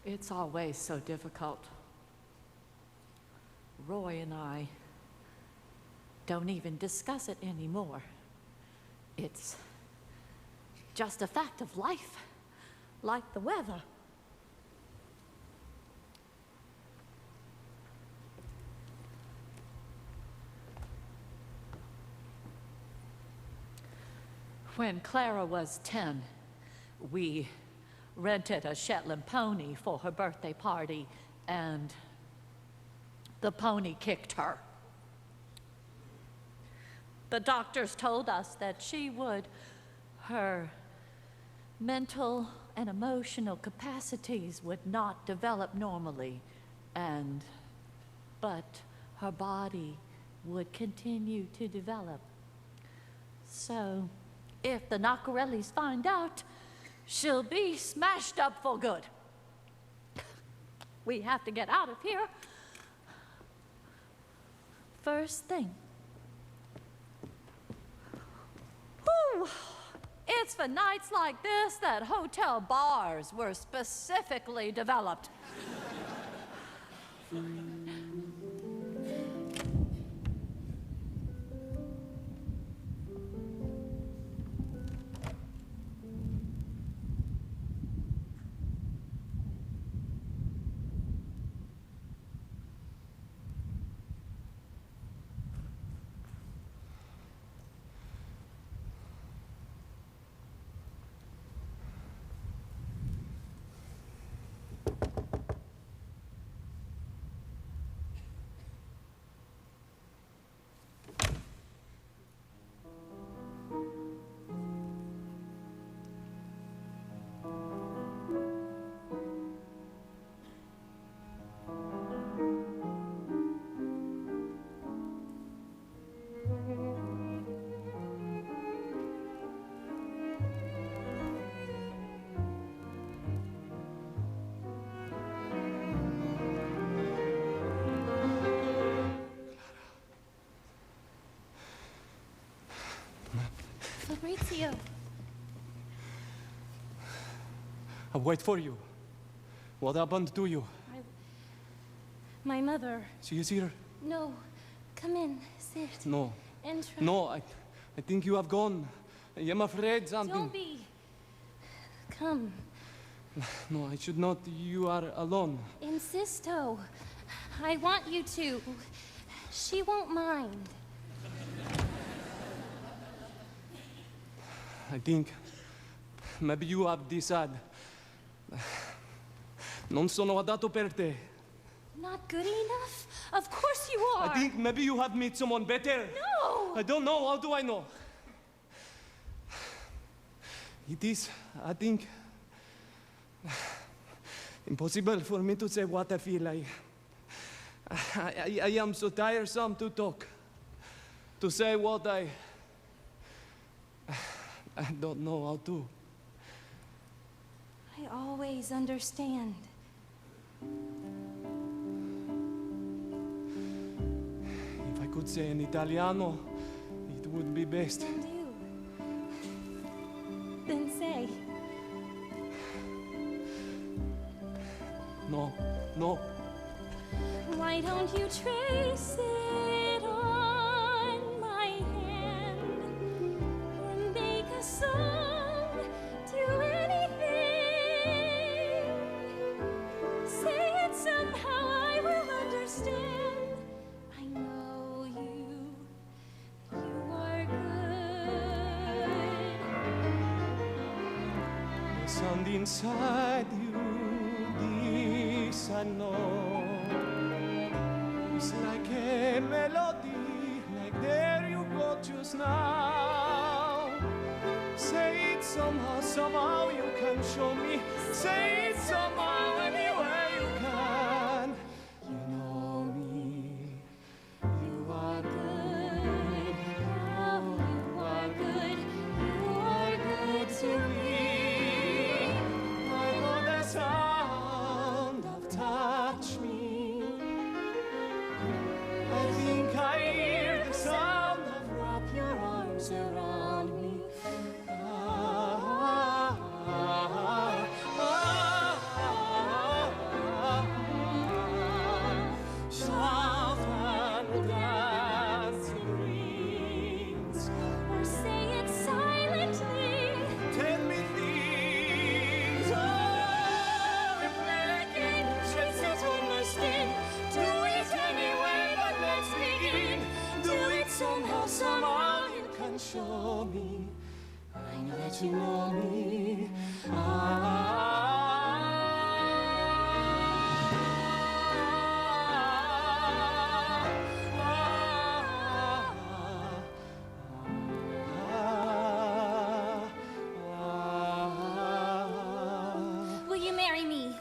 It's always so difficult. Roy and I don't even discuss it anymore. It's just a fact of life, like the weather. When Clara was 10, we rented a Shetland pony for her birthday party, and the pony kicked her. The doctors told us that her mental and emotional capacities would not develop normally, but her body would continue to develop. So, if the Noccarellis find out, she'll be smashed up for good. We have to get out of here first thing. Whew. It's for nights like this that hotel bars were specifically developed. Fabrizio. I'll wait for you. What happened to you? My mother. She is here? No. Come in. Sit. No. Enter. No, I think you have gone. I am afraid something. Don't be. Come. No, I should not. You are alone. Insisto. I want you to. She won't mind. I think maybe you have decided. Non sono adatto per te. Not good enough? Of course you are. I think maybe you have met someone better. No! I don't know. How do I know? It is, I think, impossible for me to say what I feel. I am so tiresome to talk, to say what I don't know how to. I always understand. If I could say in Italiano, it would be best. Then do. Then say. No, no. Why don't you trace it on my hand or make a song? Do anything. Say it somehow, I will understand. I know you are good. and inside you, this I know. It's like a melody, like there you go just now. Say it somehow, somehow you can show me. Say it somehow, any way you can. You know me, you are good. Oh, you are good. You are good to me. I know the sound of touch me. I think I hear the sound of wrap your arms around me. Soft and dancing rings. Or say it silently. Tell me things. Oh, we play like angels, it's on my skin. Do it anyway, but let's begin. Do it somehow, somehow you can show me. I know that you know me. Will you marry me?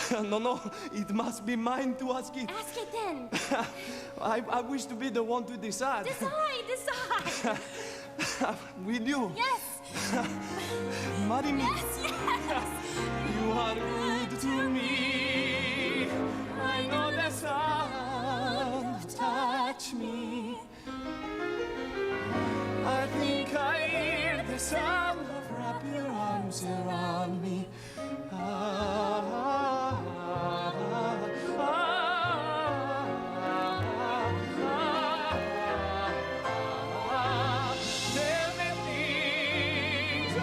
No, it must be mine to ask it. Ask it then. I wish to be the one to decide. Decide. With you. Yes. Marry me. Yes, yes. You are good to me. I know the sound of touch me. I think I hear the sound of wrap your arms around me. Tell me things.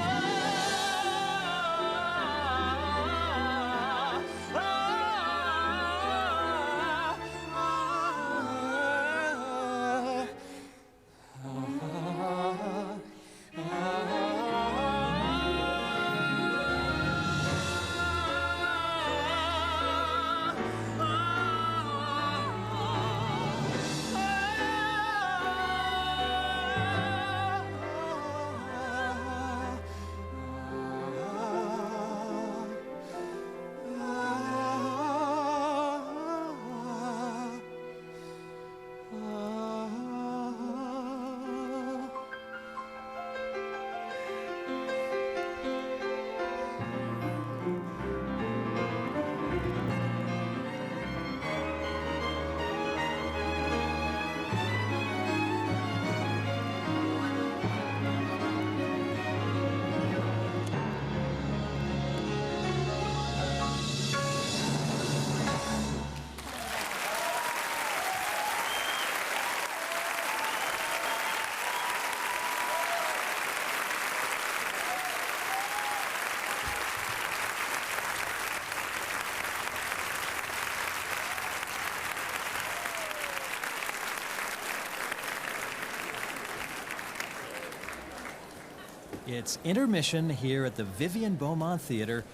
It's intermission here at the Vivian Beaumont Theater,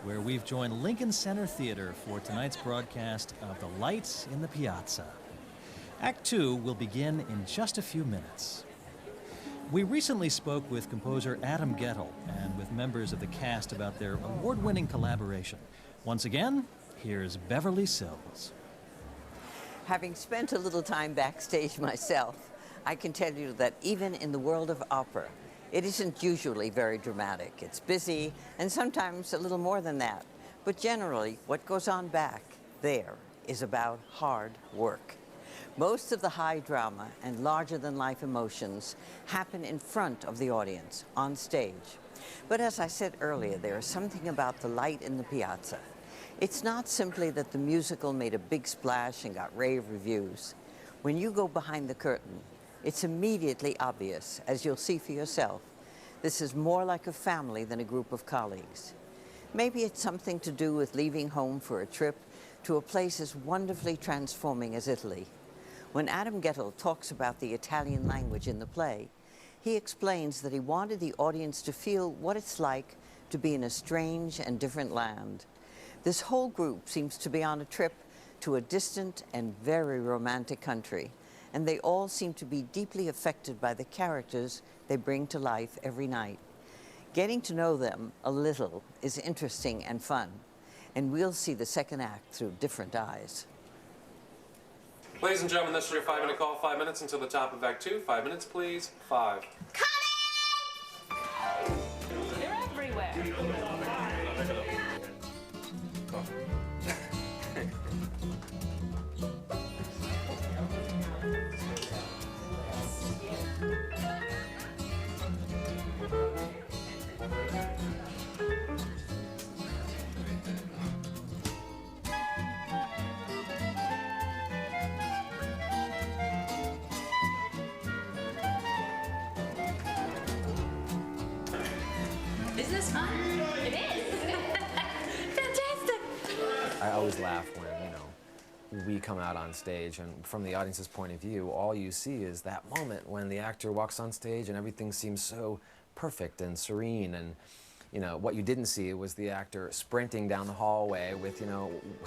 where we've joined Lincoln Center Theater for tonight's broadcast of The Lights in the Piazza. Act 2 will begin in just a few minutes. We recently spoke with composer Adam Gettle and with members of the cast about their award-winning collaboration. Once again, here's Beverly Sills. Having spent a little time backstage myself, I can tell you that even in the world of opera, it isn't usually very dramatic. It's busy, and sometimes a little more than that. But generally, what goes on back there is about hard work. Most of the high drama and larger-than-life emotions happen in front of the audience, on stage. But as I said earlier, there is something about The Light in the Piazza. It's not simply that the musical made a big splash and got rave reviews. When you go behind the curtain, it's immediately obvious, as you'll see for yourself. This is more like a family than a group of colleagues. Maybe it's something to do with leaving home for a trip to a place as wonderfully transforming as Italy. When Adam Gettle talks about the Italian language in the play, he explains that he wanted the audience to feel what it's like to be in a strange and different land. This whole group seems to be on a trip to a distant and very romantic country, and they all seem to be deeply affected by the characters they bring to life every night. Getting to know them a little is interesting and fun, and we'll see the second act through different eyes. Ladies and gentlemen, this is your 5-minute call. 5 minutes until the top of Act 2. 5 minutes, please. 5. They're everywhere. Is this fun? It is. Fantastic. I always laugh when, we come out on stage, and from the audience's point of view, all you see is that moment when the actor walks on stage and everything seems so perfect and serene, and what you didn't see was the actor sprinting down the hallway with,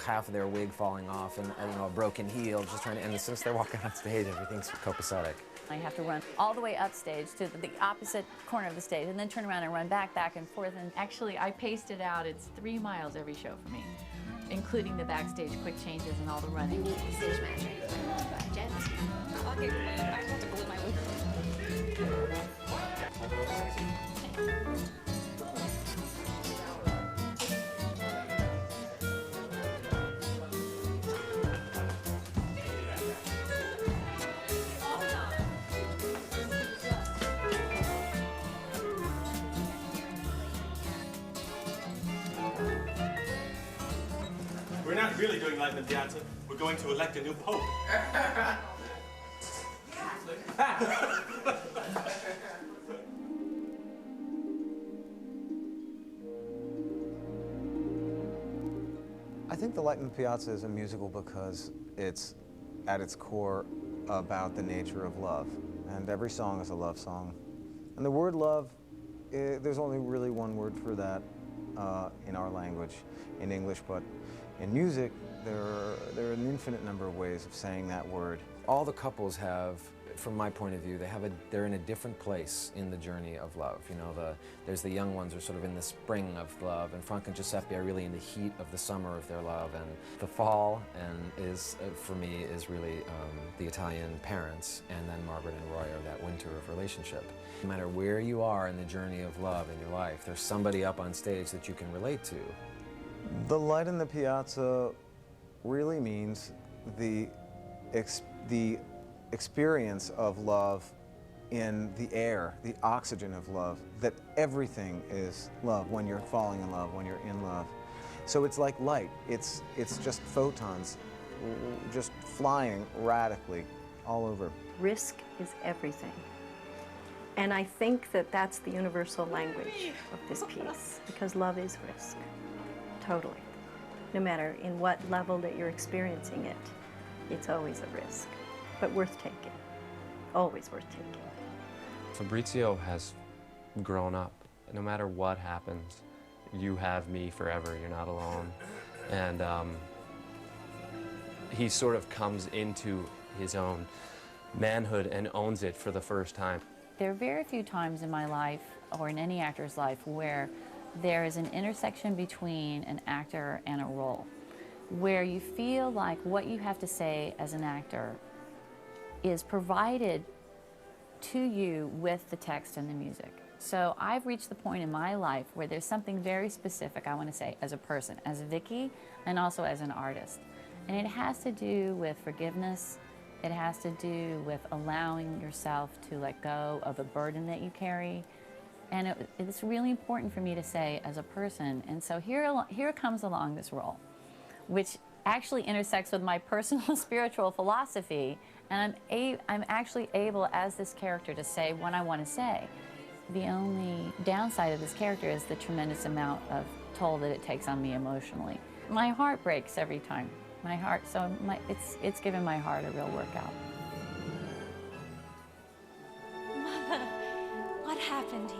half of their wig falling off and a broken heel, just trying to, and as soon as they're walking on stage, everything's copacetic. I have to run all the way upstage to the opposite corner of the stage and then turn around and run back and forth. And actually, I paced it out. It's 3 miles every show for me, including the backstage quick changes and all the running. Stage manager. Jen. I'll get glue. I have to glue my wig. We're not really doing life in the Piazza. We're going to elect a new pope. I think The Light in the Piazza is a musical because it's, at its core, about the nature of love. And every song is a love song. And the word love, there's only really one word for that in our language, in English, but in music, there are an infinite number of ways of saying that word. All the couples have, from my point of view, they're in a different place in the journey of love. There's the young ones are sort of in the spring of love, and Frank and Giuseppe are really in the heat of the summer of their love, and the fall for me is really the Italian parents, and then Margaret and Roy are that winter of relationship. No matter where you are in the journey of love in your life, there's somebody up on stage that you can relate to. The Light in the Piazza really means the experience of love in the air, the oxygen of love, that everything is love when you're falling in love, when you're in love. So it's like light. It's just photons just flying radically all over. Risk is everything. And I think that that's the universal language of this piece, because love is risk. Totally. No matter in what level that you're experiencing it, it's always a risk, but worth taking. Always worth taking. Fabrizio has grown up. No matter what happens, you have me forever. You're not alone. And he sort of comes into his own manhood and owns it for the first time. There are very few times in my life, or in any actor's life, where there is an intersection between an actor and a role, where you feel like what you have to say as an actor is provided to you with the text and the music. So I've reached the point in my life where there's something very specific I want to say as a person, as Vicky, and also as an artist. And it has to do with forgiveness. It has to do with allowing yourself to let go of a burden that you carry. And it's really important for me to say as a person. And so here comes along this role, which actually intersects with my personal spiritual philosophy. And I'm actually able, as this character, to say what I want to say. The only downside of this character is the tremendous amount of toll that it takes on me emotionally. My heart breaks every time. My heart, so it's given my heart a real workout. Mother, what happened here?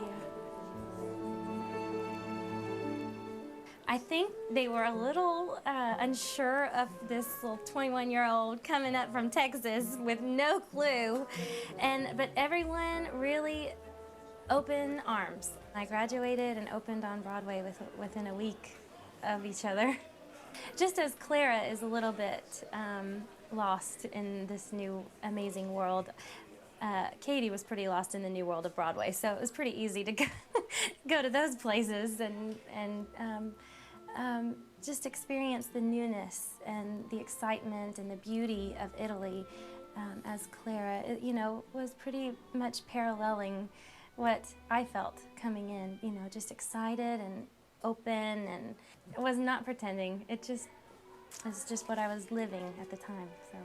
I think they were a little unsure of this little 21-year-old coming up from Texas with no clue, but everyone really open arms. I graduated and opened on Broadway within a week of each other. Just as Clara is a little bit lost in this new amazing world, Katie was pretty lost in the new world of Broadway, so it was pretty easy to go to those places and just experience the newness and the excitement and the beauty of Italy as Clara, was pretty much paralleling what I felt coming in, just excited and open, and I was not pretending. It's just what I was living at the time. So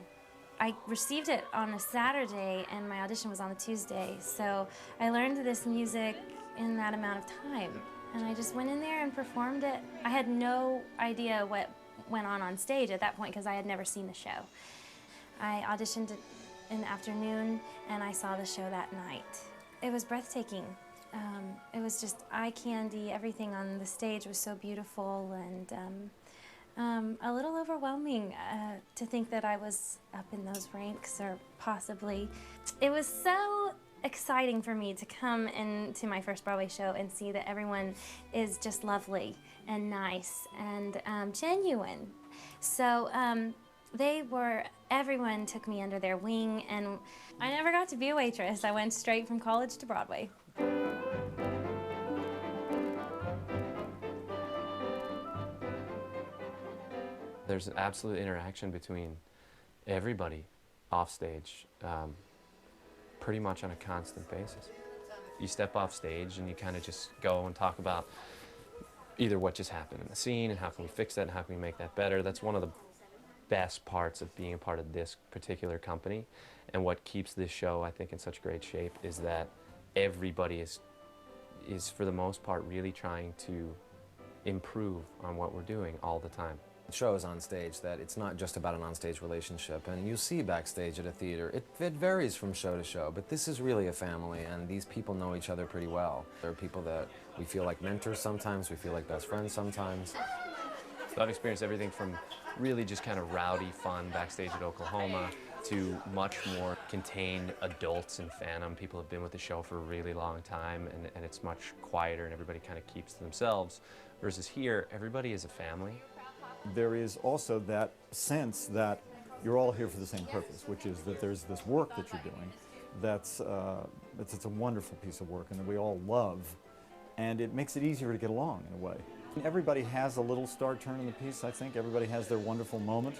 I received it on a Saturday and my audition was on a Tuesday, so I learned this music in that amount of time. And I just went in there and performed it. I had no idea what went on stage at that point because I had never seen the show. I auditioned in the afternoon and I saw the show that night. It was breathtaking. It was just eye candy. Everything on the stage was so beautiful and a little overwhelming to think that I was up in those ranks, or possibly. It was so exciting for me to come into my first Broadway show and see that everyone is just lovely and nice and genuine. So everyone took me under their wing, and I never got to be a waitress. I went straight from college to Broadway. There's an absolute interaction between everybody off stage, pretty much on a constant basis. You step off stage and you kind of just go and talk about either what just happened in the scene and how can we fix that and how can we make that better. That's one of the best parts of being a part of this particular company, and what keeps this show, I think, in such great shape is that everybody is for the most part really trying to improve on what we're doing all the time. It shows on stage that it's not just about an onstage relationship, and you see backstage at a theater, it varies from show to show, but this is really a family, and these people know each other pretty well. There are people that we feel like mentors sometimes, we feel like best friends sometimes. So I've experienced everything from really just kind of rowdy fun backstage at Oklahoma to much more contained adults and fandom. People have been with the show for a really long time, and it's much quieter and everybody kind of keeps to themselves. Versus here, everybody is a family. There is also that sense that you're all here for the same purpose, which is that there's this work that you're doing that's it's a wonderful piece of work and that we all love, and it makes it easier to get along in a way. Everybody has a little star turn in the piece, I think. Everybody has their wonderful moment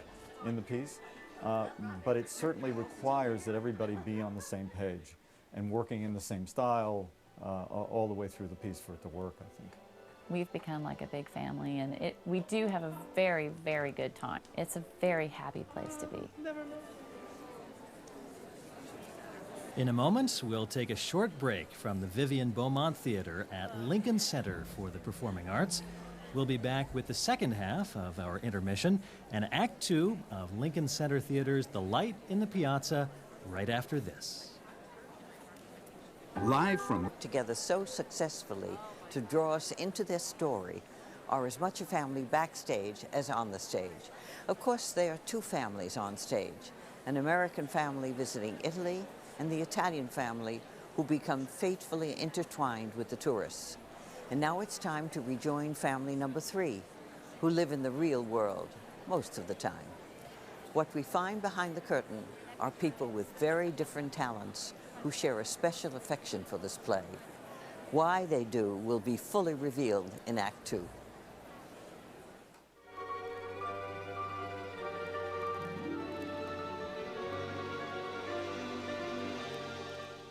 in the piece, but it certainly requires that everybody be on the same page and working in the same style all the way through the piece for it to work, I think. We've become like a big family, and we do have a very, very good time. It's a very happy place to be. In a moment, we'll take a short break from the Vivian Beaumont Theater at Lincoln Center for the Performing Arts. We'll be back with the second half of our intermission and Act 2 of Lincoln Center Theater's The Light in the Piazza right after this. Live from together so successfully to draw us into their story are as much a family backstage as on the stage. Of course, there are two families on stage, an American family visiting Italy and the Italian family who become fatefully intertwined with the tourists. And now it's time to rejoin family number 3, who live in the real world most of the time. What we find behind the curtain are people with very different talents who share a special affection for this play. Why they do will be fully revealed in Act 2.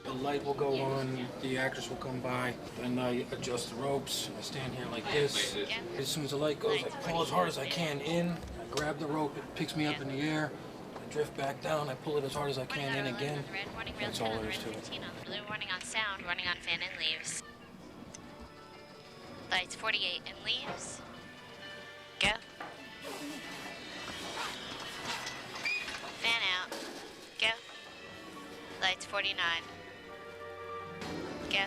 The light will go on, the actors will come by, and I adjust the ropes. I stand here like this. As soon as the light goes, I pull as hard as I can in, I grab the rope, it picks me up in the air, I drift back down, I pull it as hard as I can in again. That's all there is to it. Blue warning on sound, warning on fan and leaves. Lights 48 and leaves. Go. Fan out. Go. Lights 49. Go.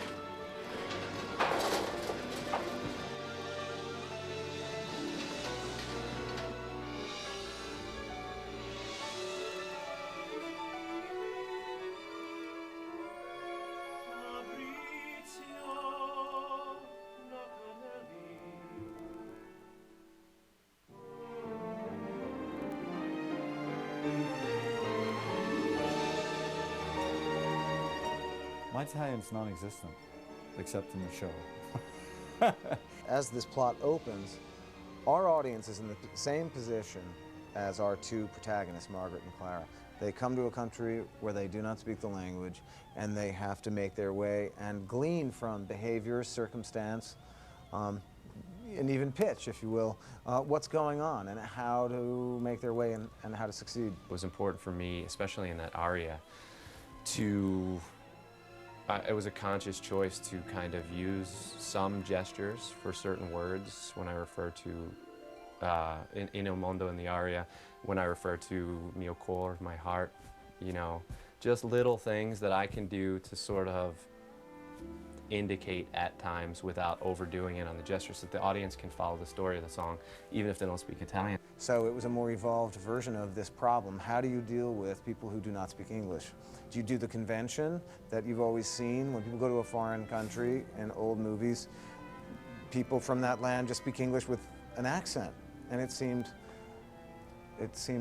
Italian's non-existent, except in the show. As this plot opens, our audience is in the same position as our two protagonists, Margaret and Clara. They come to a country where they do not speak the language, and they have to make their way and glean from behavior, circumstance, and even pitch, if you will, what's going on and how to make their way and how to succeed. It was important for me, especially in that aria, to it was a conscious choice to kind of use some gestures for certain words when I refer to, in Il Mondo in the aria, when I refer to mio cor, my heart, you know, just little things that I can do to sort of indicate at times without overdoing it on the gestures so that the audience can follow the story of the song, even if they don't speak Italian. So it was a more evolved version of this problem. How do you deal with people who do not speak English? Do you do the convention that you've always seen when people go to a foreign country in old movies? People from that land just speak English with an accent, and it seemed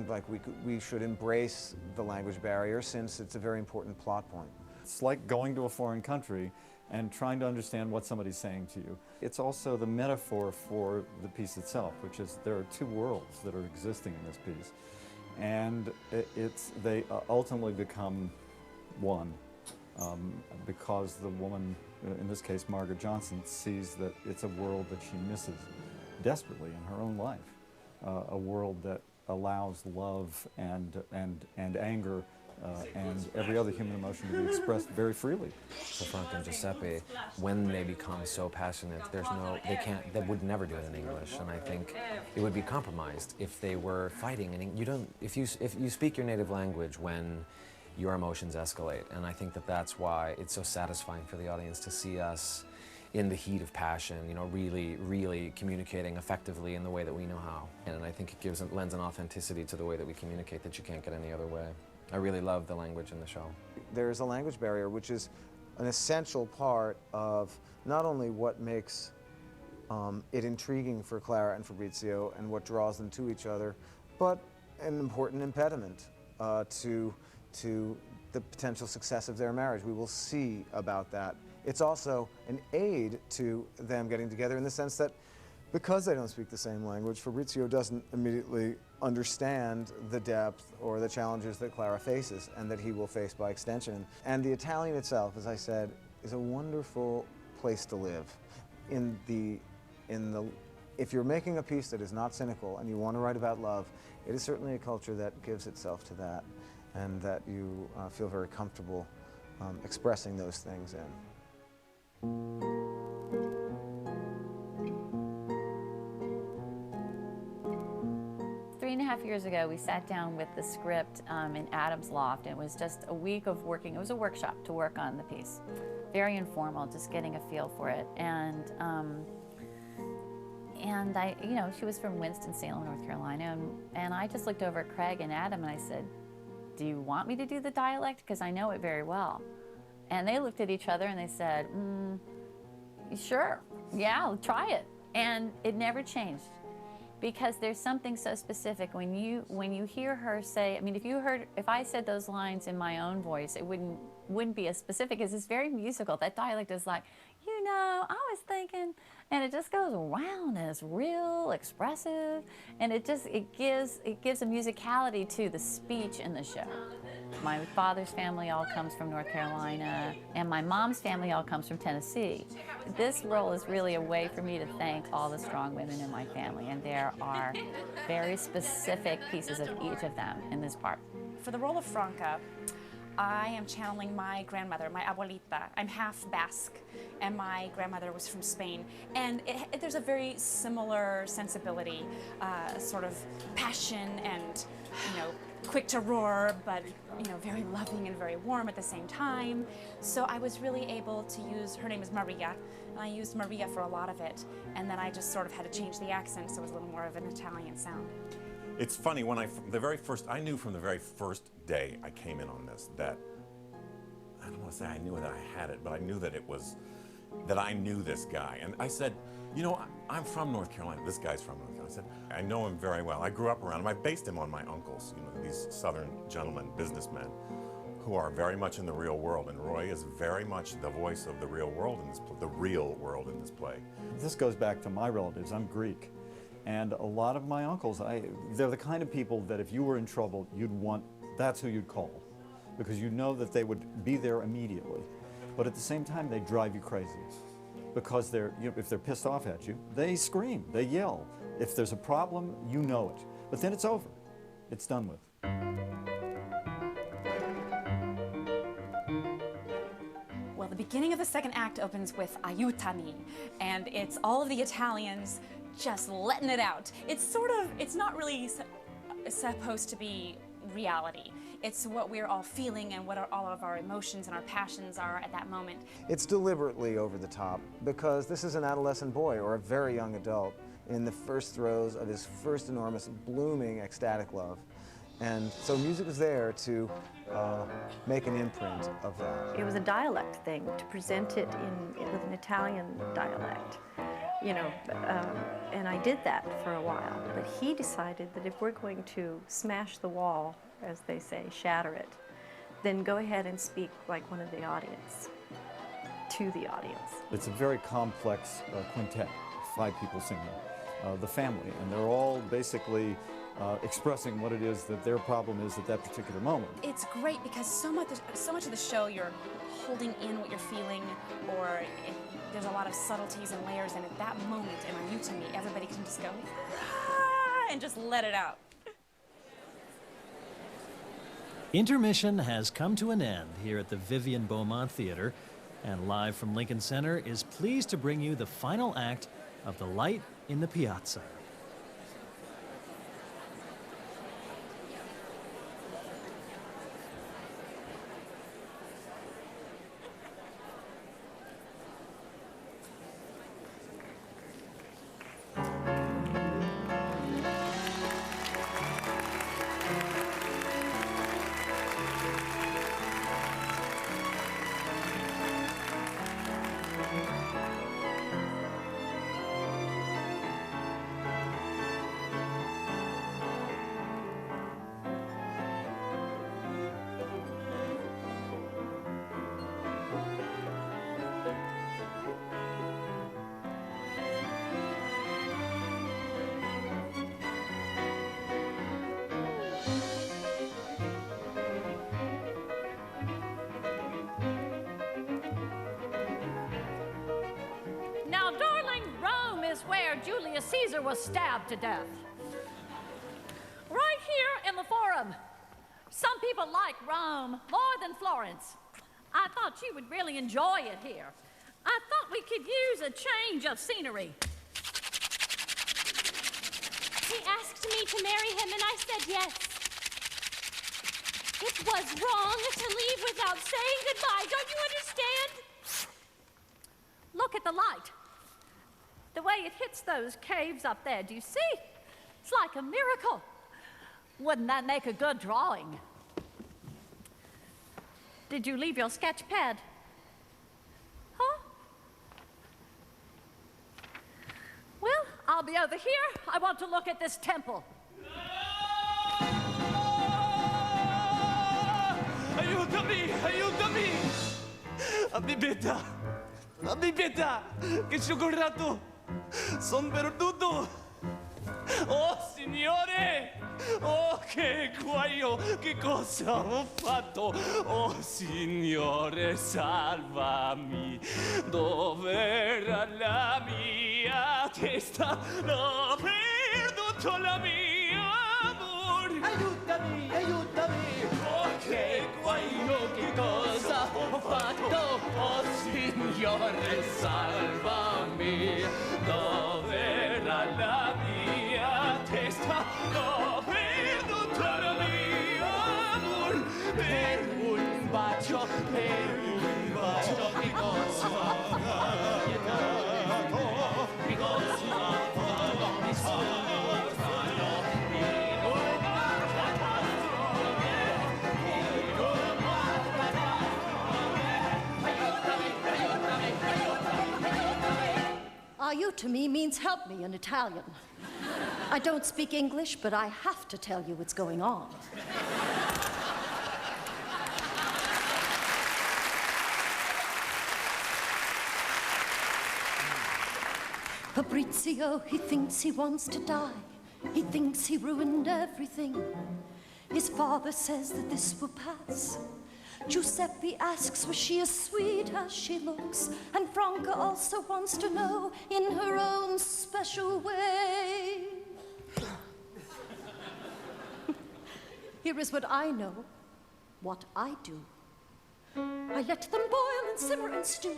like we should embrace the language barrier since it's a very important plot point. It's like going to a foreign country and trying to understand what somebody's saying to you. It's also the metaphor for the piece itself, which is there are two worlds that are existing in this piece, and they ultimately become one because the woman, in this case Margaret Johnson, sees that it's a world that she misses desperately in her own life, a world that allows love and anger and every other human emotion to be expressed very freely. So Franca and Giuseppe, when they become so passionate, they would never do it in English, and I think it would be compromised if they were fighting. And if you speak your native language when your emotions escalate, and I think that that's why it's so satisfying for the audience to see us in the heat of passion, you know, really communicating effectively in the way that we know how. And I think it lends an authenticity to the way that we communicate that you can't get any other way. I really love the language in the show. There's a language barrier which is an essential part of not only what makes it intriguing for Clara and Fabrizio and what draws them to each other, but an important impediment to the potential success of their marriage. We will see about that. It's also an aid to them getting together in the sense that because they don't speak the same language, Fabrizio doesn't immediately understand the depth or the challenges that Clara faces and that he will face by extension. And the Italian itself, as I said, is a wonderful place to live. If you're making a piece that is not cynical and you want to write about love, it is certainly a culture that gives itself to that and that you feel very comfortable expressing those things in. 3.5 years ago, we sat down with the script in Adam's loft, and it was just a week of working. It was a workshop to work on the piece. Very informal, just getting a feel for it. And I, you know, she was from Winston-Salem, North Carolina, and I just looked over at Craig and Adam and I said, "Do you want me to do the dialect? Because I know it very well." And they looked at each other and they said, "Sure, yeah, I'll try it." And it never changed. Because there's something so specific when you hear her say, I mean, if I said those lines in my own voice, it wouldn't be as specific as it's very musical. That dialect is like, you know, I was thinking, and it just goes around and it's real expressive, and it gives a musicality to the speech in the show. My father's family all comes from North Carolina, and my mom's family all comes from Tennessee. This role is really a way for me to thank all the strong women in my family, and there are very specific pieces of each of them in this part. For the role of Franca, I am channeling my grandmother, my abuelita. I'm half Basque, and my grandmother was from Spain. And there's a very similar sensibility, sort of passion and, you know, quick to roar, but, you know, very loving and very warm at the same time. So I was really able to use, her name is Maria, and I used Maria for a lot of it. And then I just sort of had to change the accent so it was a little more of an Italian sound. It's funny, when I knew from the very first day I came in on this that, I don't want to say I knew that I had it, but I knew that that I knew this guy. And I said, you know, I'm from North Carolina. This guy's from North Carolina. I said, I know him very well. I grew up around him. I based him on my uncles, you know, these Southern gentlemen, businessmen, who are very much in the real world, and Roy is very much the voice of the real world in this play. This goes back to my relatives. I'm Greek, and a lot of my uncles, they're the kind of people that if you were in trouble, that's who you'd call, because you know that they would be there immediately. But at the same time, they drive you crazy, because if they're pissed off at you, they scream, they yell. If there's a problem, you know it. But then it's over. It's done with. Well, the beginning of the second act opens with Aiutami, and it's all of the Italians just letting it out. It's not really supposed to be reality. It's what we're all feeling and what all of our emotions and our passions are at that moment. It's deliberately over the top because this is an adolescent boy or a very young adult in the first throes of his first enormous, blooming, ecstatic love. And so music is there to make an imprint of that. It was a dialect thing, to present it with an Italian dialect. And I did that for a while, but he decided that if we're going to smash the wall, as they say, shatter it, then go ahead and speak like one of the audience, to the audience. It's a very complex quintet, 5 people singing, the family, and they're all basically expressing what it is that their problem is at that particular moment. It's great because so much of the show you're holding in what you're feeling, or there's a lot of subtleties and layers, and at that moment in Aiutami, everybody can just go, ah, and just let it out. Intermission has come to an end here at the Vivian Beaumont Theater, and live from Lincoln Center is pleased to bring you the final act of The Light in the Piazza. Where Julius Caesar was stabbed to death. Right here in the Forum. Some people like Rome more than Florence. I thought you would really enjoy it here. I thought we could use a change of scenery. He asked me to marry him and I said yes. It was wrong to leave without saying goodbye. Don't you understand? Look at the light. The way it hits those caves up there, do you see? It's like a miracle. Wouldn't that make a good drawing? Did you leave your sketch pad? Huh? Well, I'll be over here. I want to look at this temple. Aiutami! Aiutami! Abbi pietà! Abbi pietà! Che scioccorato! Son perduto! Oh, Signore! Oh, che guaio! Che cosa ho fatto? Oh, Signore, salvami! Dov'era la mia testa? L'ho perduto la mia amore! Aiutami! Aiutami! Oh, che guaio! Che cosa ho fatto? Oh, Signore, salvami! Dov'era la mia testa? L'ho perduto la mia amore! Per un bacio, che cosa ho fatto? Che cosa ho fatto? Mi sono fatto in una catastrofe, in una catastrofe. Aiutami, aiutami, aiutami, aiutami. Aiutami means help me in Italian. I don't speak English, but I have to tell you what's going on. Fabrizio, he thinks he wants to die. He thinks he ruined everything. His father says that this will pass. Giuseppe asks was she as sweet as she looks, and Franca also wants to know in her own special way. Here is what I know, what I do. I let them boil and simmer and stew,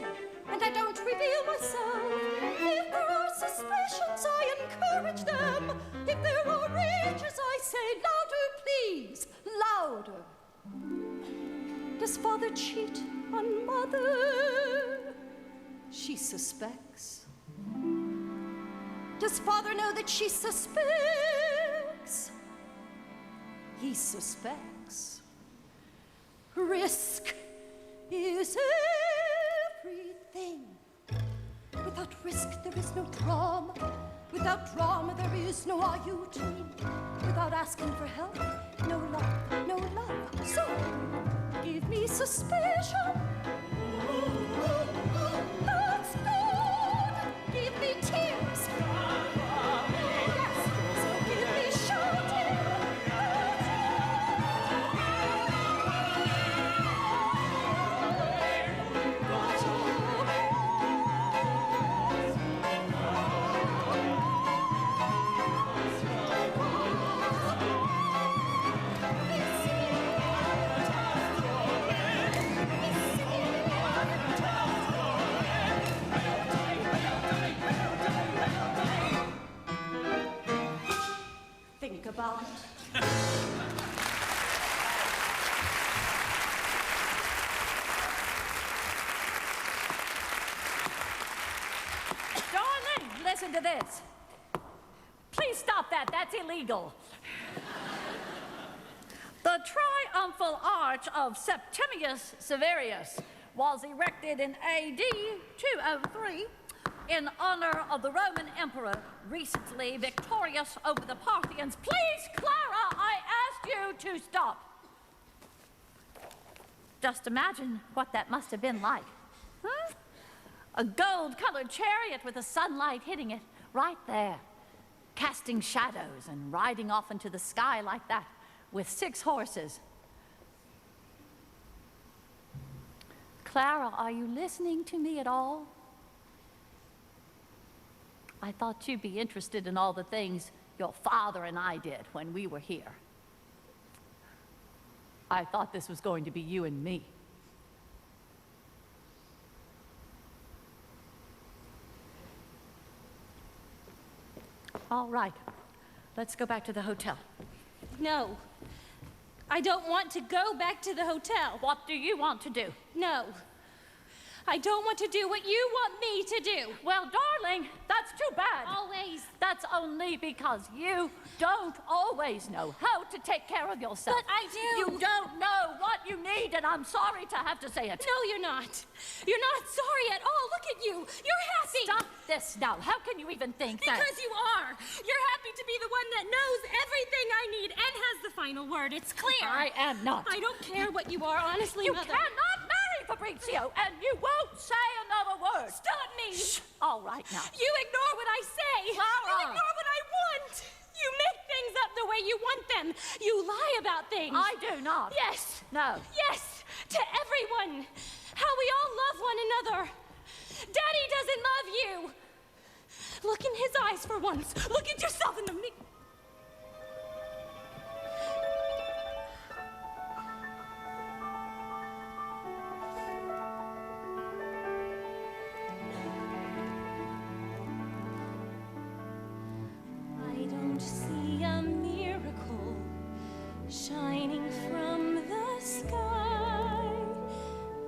and I don't reveal myself. If there are suspicions, I encourage them. If there are rages, I say, louder, please, louder. Does father cheat on mother? She suspects. Does father know that she suspects? He suspects. Risk is everything. Without risk, there is no drama. Without drama, there is no are you dream. Without asking for help, no love, no love. So, give me suspicion. That's good. Give me tears. Yes, so give me shouting. Think about it. Darling, listen to this. Please stop that. That's illegal. The triumphal arch of Septimius Severus was erected in AD 203 in honor of the Roman emperor recently victorious over the Parthians. Please, Clara, I asked you to stop. Just imagine what that must have been like. A gold-colored chariot with the sunlight hitting it right there, casting shadows and riding off into the sky like that with 6 horses. Clara, are you listening to me at all? I thought you'd be interested in all the things your father and I did when we were here. I thought this was going to be you and me. All right, let's go back to the hotel. No, I don't want to go back to the hotel. What do you want to do? No, I don't want to do what you want me to do. Well, darling, that's too bad. Always. That's only because you don't always know how to take care of yourself. But I do. You don't know what you need, and I'm sorry to have to say it. No, you're not. You're not sorry at all. Look at you. You're happy. Stop this now. How can you even think that? Because you are. You're happy to be the one that knows everything I need and has the final word. It's clear. I am not. I don't care what you are, honestly, You Mother. cannot marry Fabrizio, and you won't say another word. Stop me. Shh. All right now. You ignore what I say. Clara. You ignore what I want. You make things up the way you want them. You lie about things. I do not. Yes. No. Yes. To everyone. How we all love one another. Daddy doesn't love you. Look in his eyes for once. Look at yourself in the mirror. I don't see a miracle shining from the sky.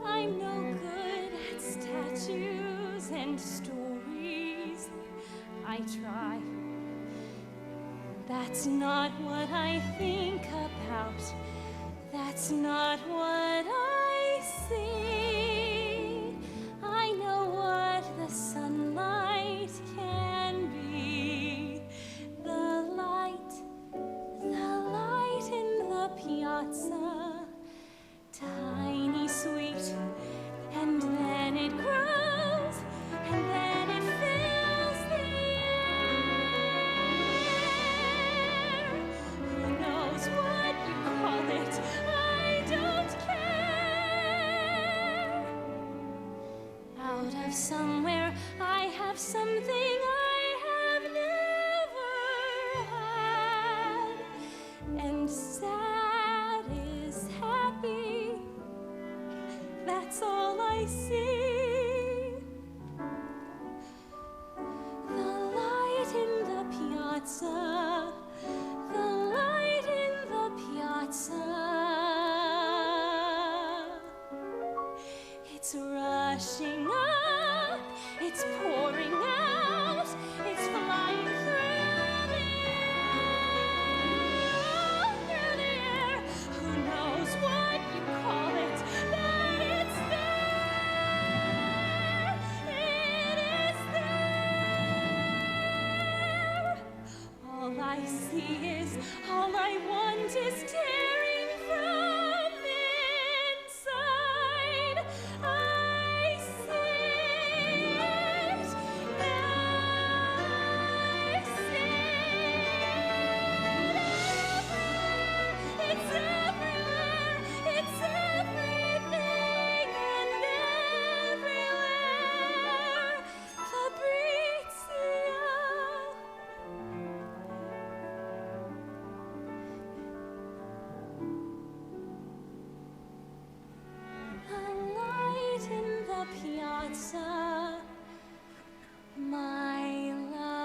I'm no good at statues and stories. I try. That's not what I think about. That's not what I see. I know what the sunlight can be. The light in the piazza, tiny, sweet, and then it grows, and then it fills the see the light in the piazza, the light in the piazza. It's rushing up, it's pouring out, it's flying through the air. Who knows what you call it, but it's there. It is there. All I see is, all I want is tearing from inside. I see it. I see it. It's everywhere. It's everything and everywhere. Fabrizio. The light in the piazza, my love.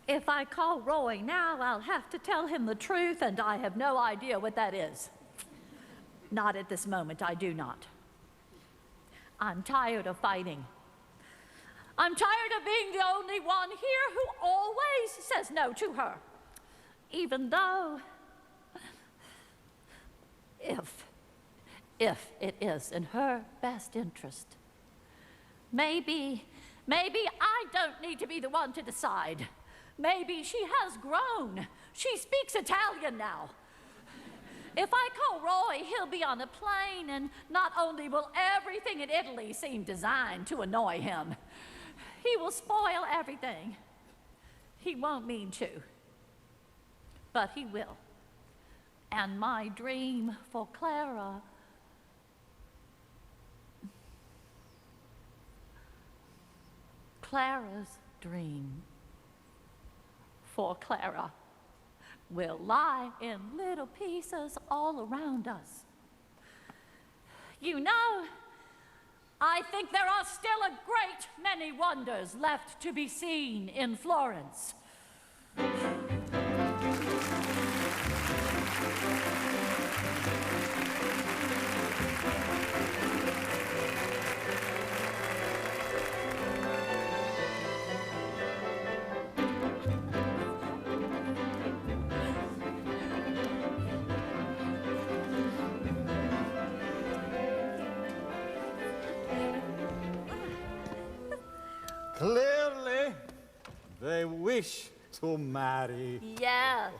If I call Roy now, I'll have to tell him the truth, and I have no idea what that is. Not at this moment, I do not. I'm tired of fighting. I'm tired of being the only one here who always says no to her. Even though, if it is in her best interest, maybe I don't need to be the one to decide. Maybe she has grown. She speaks Italian now. If I call Roy, he'll be on a plane, and not only will everything in Italy seem designed to annoy him, he will spoil everything. He won't mean to, but he will. And my dream for Clara's dream for Clara will lie in little pieces all around us. You know, I think there are still a great many wonders left to be seen in Florence. Clearly, they wish to marry. Yes.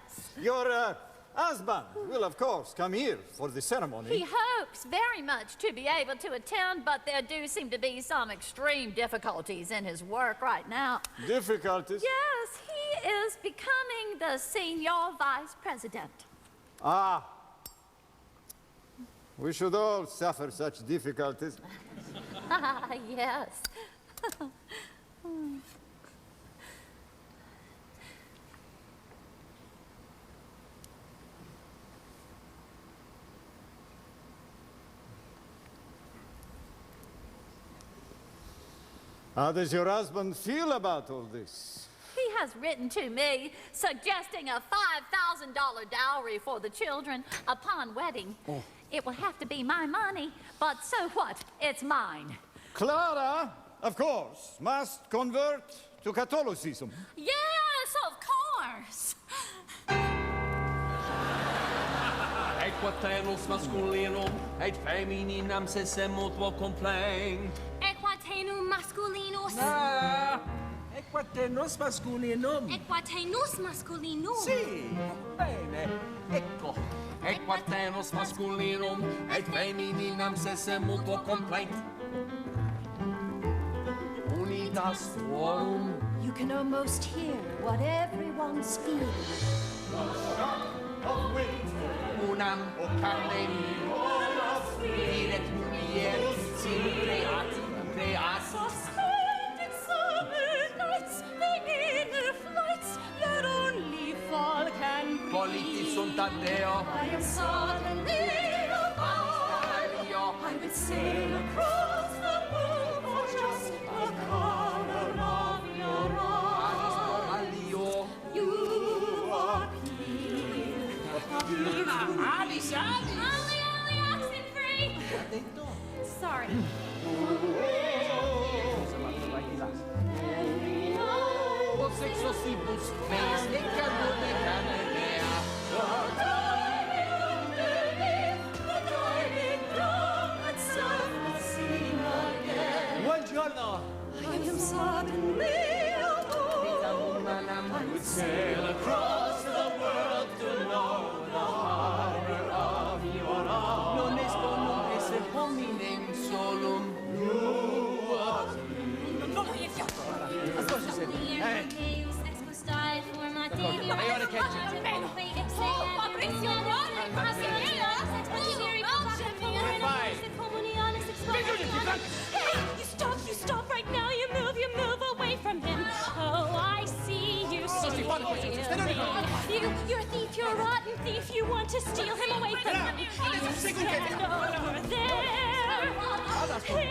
Your husband will, of course, come here for the ceremony. He hopes very much to be able to attend, but there do seem to be some extreme difficulties in his work right now. Difficulties? Yes, he is becoming the senior vice president. Ah. We should all suffer such difficulties. Yes. How does your husband feel about all this? He has written to me suggesting a $5,000 dowry for the children upon wedding. Oh. It will have to be my money, but so what? It's mine. Clara, of course, must convert to Catholicism. Yes, of course. Equatenus masculinum, et femininam sessemut vocomplain. Equatenus masculinus. Equatenus masculinum. Equatenus masculinum. Sì, bene, ecco. Equatenus masculinum, et femininam sessemut vocomplain. vidas forum. You can almost hear what everyone's feeling. Unam carnem viret mulier sin creat. Suspended summer nights, the inner flights that only fall can breathe. Politi sunt ad Deo. I am suddenly alive. I would sail across the moon for just the color of your eyes. You appear to me. Alice, Only oxen free. Sorry. O sexo sibus meis e canone canenea. Buongiorno. I am suddenly alone. I would sail across the world to know the horror of your arms. Non est bonum esse hominem solum. Hey, you stop right now, you move away from him. Oh, I see you stealing. You're a thief, you're a rotten thief, you want to steal him away from him. Stand over there. He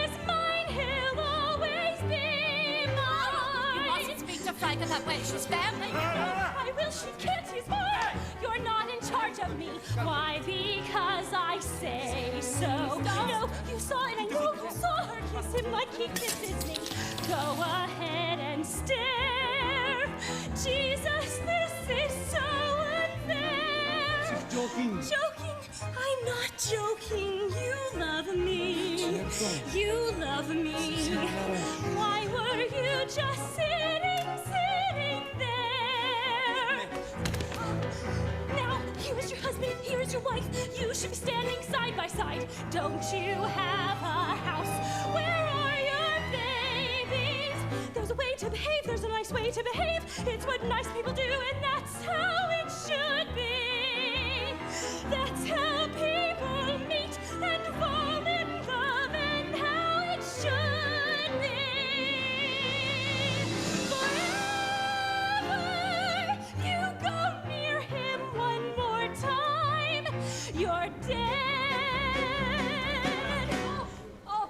is mine, he'll always be mine. You mustn't speak to Franca that way, she's family. I will, she can't, he's mine. You're not in charge of me. Why? Because I say so. No, you saw it, I know you saw her kiss him like he kisses me. Go ahead and stare. Jesus, this is so unfair. She's joking. Joking? I'm not joking. You love me. You love me. Why were you just sitting there? Now, here is your husband, here is your wife. You should be standing side by side. Don't you have a house? Where are your babies? There's a way to behave, there's a nice way to behave. It's what nice people do, and that's how it should be. That's how people meet and fall in love, and how it should be. Forever, you go near him one more time, you're dead. Oh.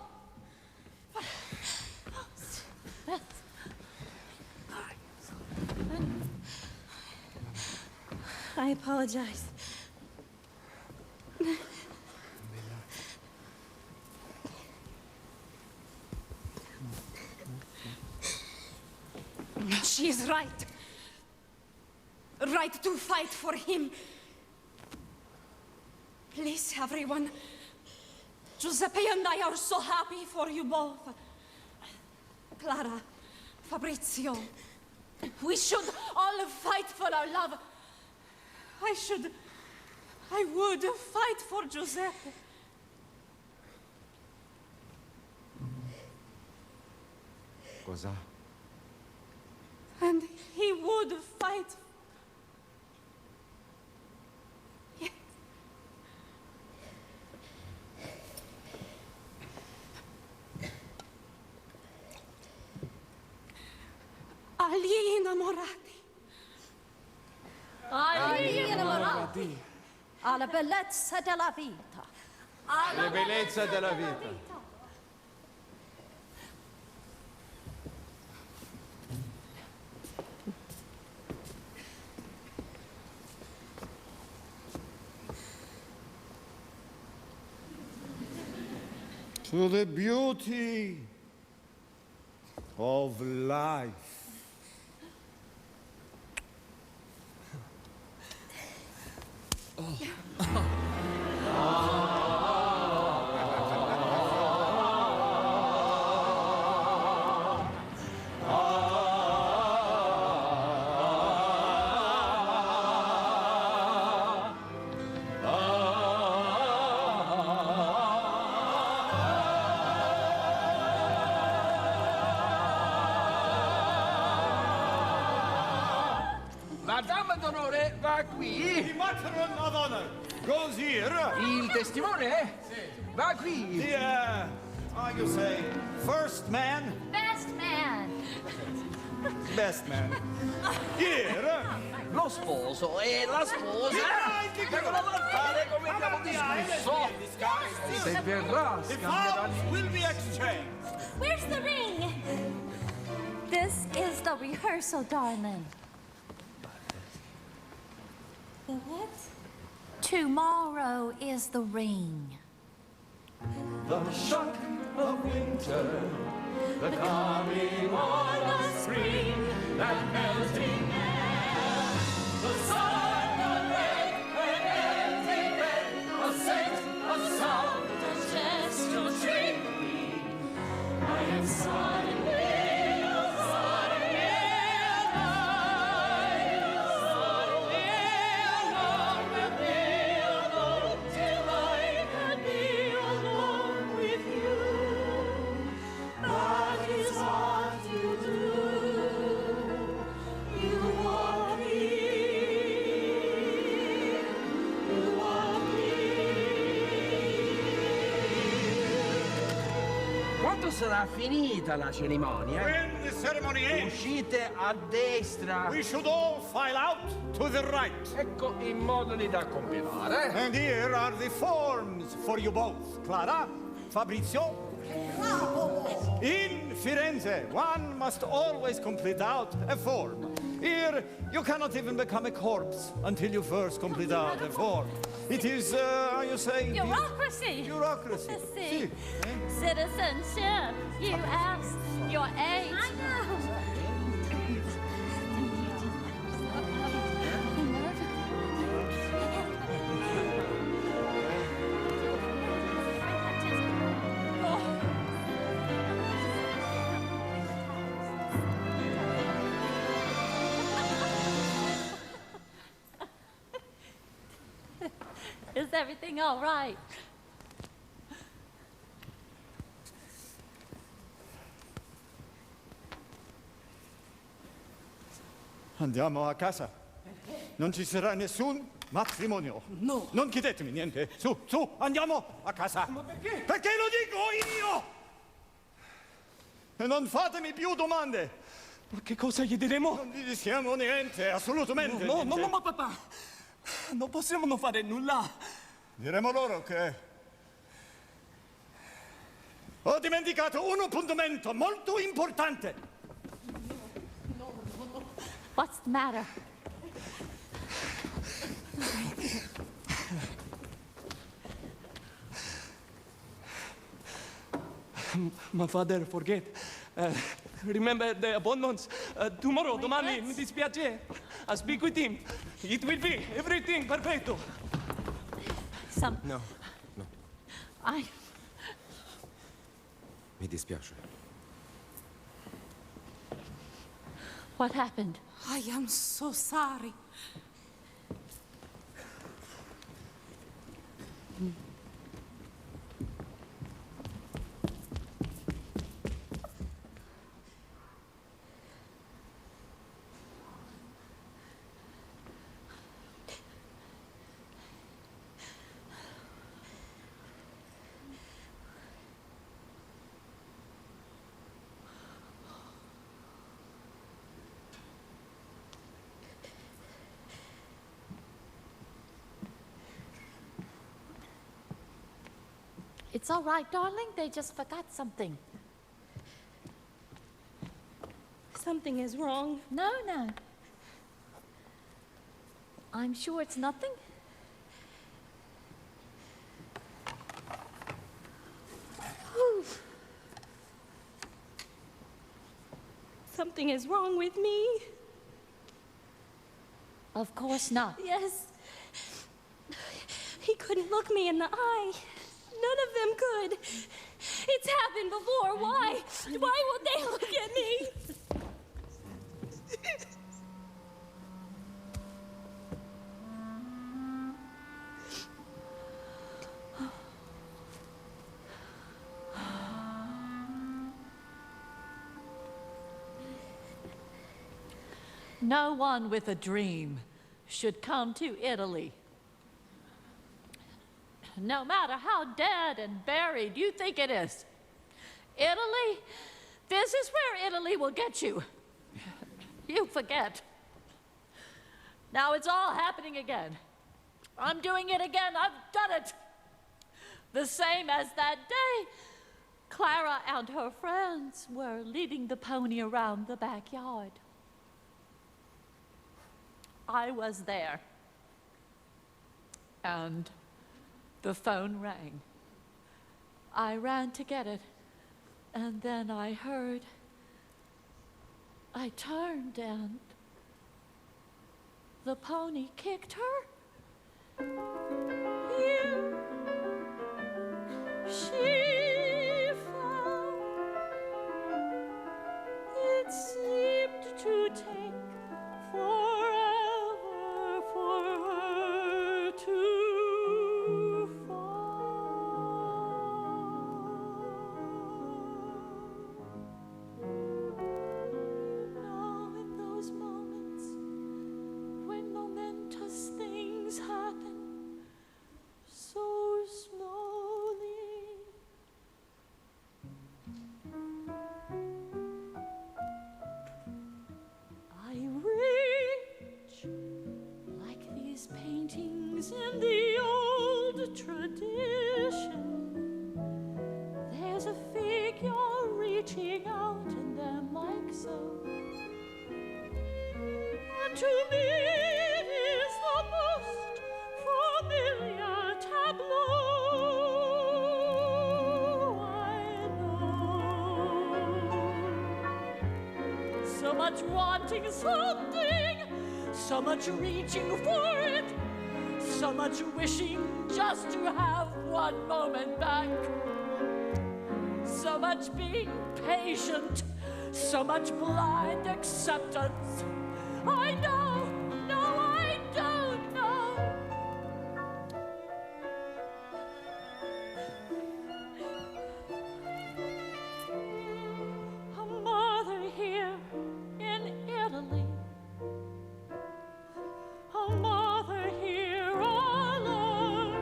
I apologize. She is right. Right to fight for him. Please, everyone. Giuseppe and I are so happy for you both. Clara, Fabrizio, we should all fight for our love. I would fight for Giuseppe. Cosa? And he would fight. Yes. Agli innamorati. Agli innamorati. Alla bellezza della vita. La bellezza della vita. To the beauty of life. va qui. The matron of honor goes here. Il testimone va qui. The, how you say, first man, Best man. best man. Here. Lo sposo e la sposa devono fare come abbiamo discusso. Se verrà The scambiato vows will be exchanged. Where's the ring? This is the rehearsal, darling. The what? Tomorrow is the ring. The shock of winter, the coming on of spring, that melting air, the sun, the red, an empty bed, a scent, a sound, a gesture, dream. I am suddenly Quando sarà finita la cerimonia? When the ceremony ends, Uscite a destra. we should all file out to the right. Ecco i moduli da compilare. And here are the forms for you both. Clara, Fabrizio. In Firenze, one must always complete out a form. Here, you cannot even become a corpse until you first complete out a form. It is, how you say? Bureaucracy. Bureaucracy. See. Citizenship. You asked your age. I know. Is everything all right? Andiamo a casa. Non ci sarà nessun matrimonio. No. Non chiedetemi niente. Su, su, andiamo a casa. Ma perché? Perché lo dico io! E non fatemi più domande. Ma che cosa gli diremo? Non gli diciamo niente, assolutamente No, niente. no, papà. Non possiamo non fare nulla. Diremo loro che ho dimenticato un appuntamento molto importante. What's the matter? My father forget. Remember the appointments? Tomorrow, domani, mi dispiace. I speak with him. It will be everything perfetto. No, no, mi dispiace. What happened? I am so sorry. It's all right, darling. They just forgot something. Something is wrong. No, no. I'm sure it's nothing. Whew. Something is wrong with me. Of course not. Yes. He couldn't look me in the eye. None of them could. It's happened before. Why? Why won't they look at me? No one with a dream should come to Italy. No matter how dead and buried you think it is, Italy, this is where Italy will get you. You forget. Now it's all happening again. I'm doing it again. I've done it. The same as that day, Clara and her friends were leading the pony around the backyard. I was there. And the phone rang. I ran to get it, and then I heard. I turned, and the pony kicked her. Here she fell. It seemed to take forever for her to Now in those moments when momentous things happen so slowly, I reach like these paintings in the old tradition. There's a figure reaching out in them like so. And to me it is the most familiar tableau I know. So much wanting something, so much reaching for it, so much wishing just to have one moment back. So much being patient, so much blind acceptance. I know, no, I don't know. A mother here in Italy, a mother here alone.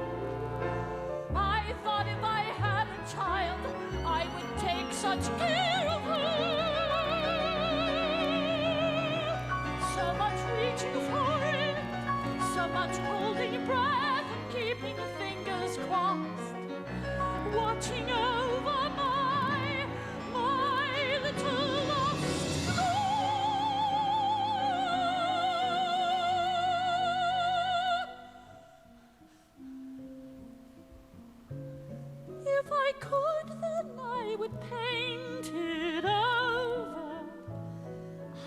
I thought if I had a child, I would take such care of her. So much reaching for it, so much holding breath and keeping fingers crossed, watching over my little lost If I could, then I would paint it over.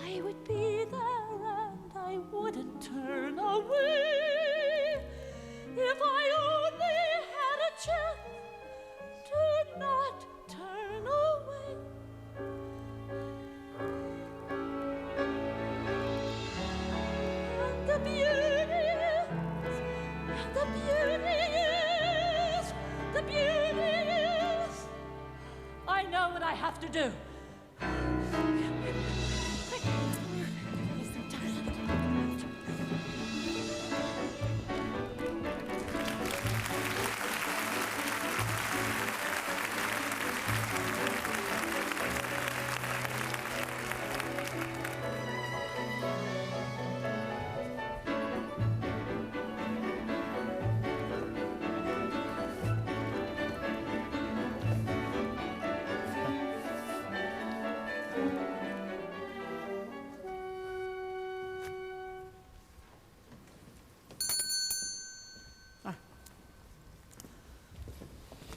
I would be there and I wouldn't turn away. If I only had a chance to not turn away. And the beauty is, and the beauty is, the beauty is, I know what I have to do.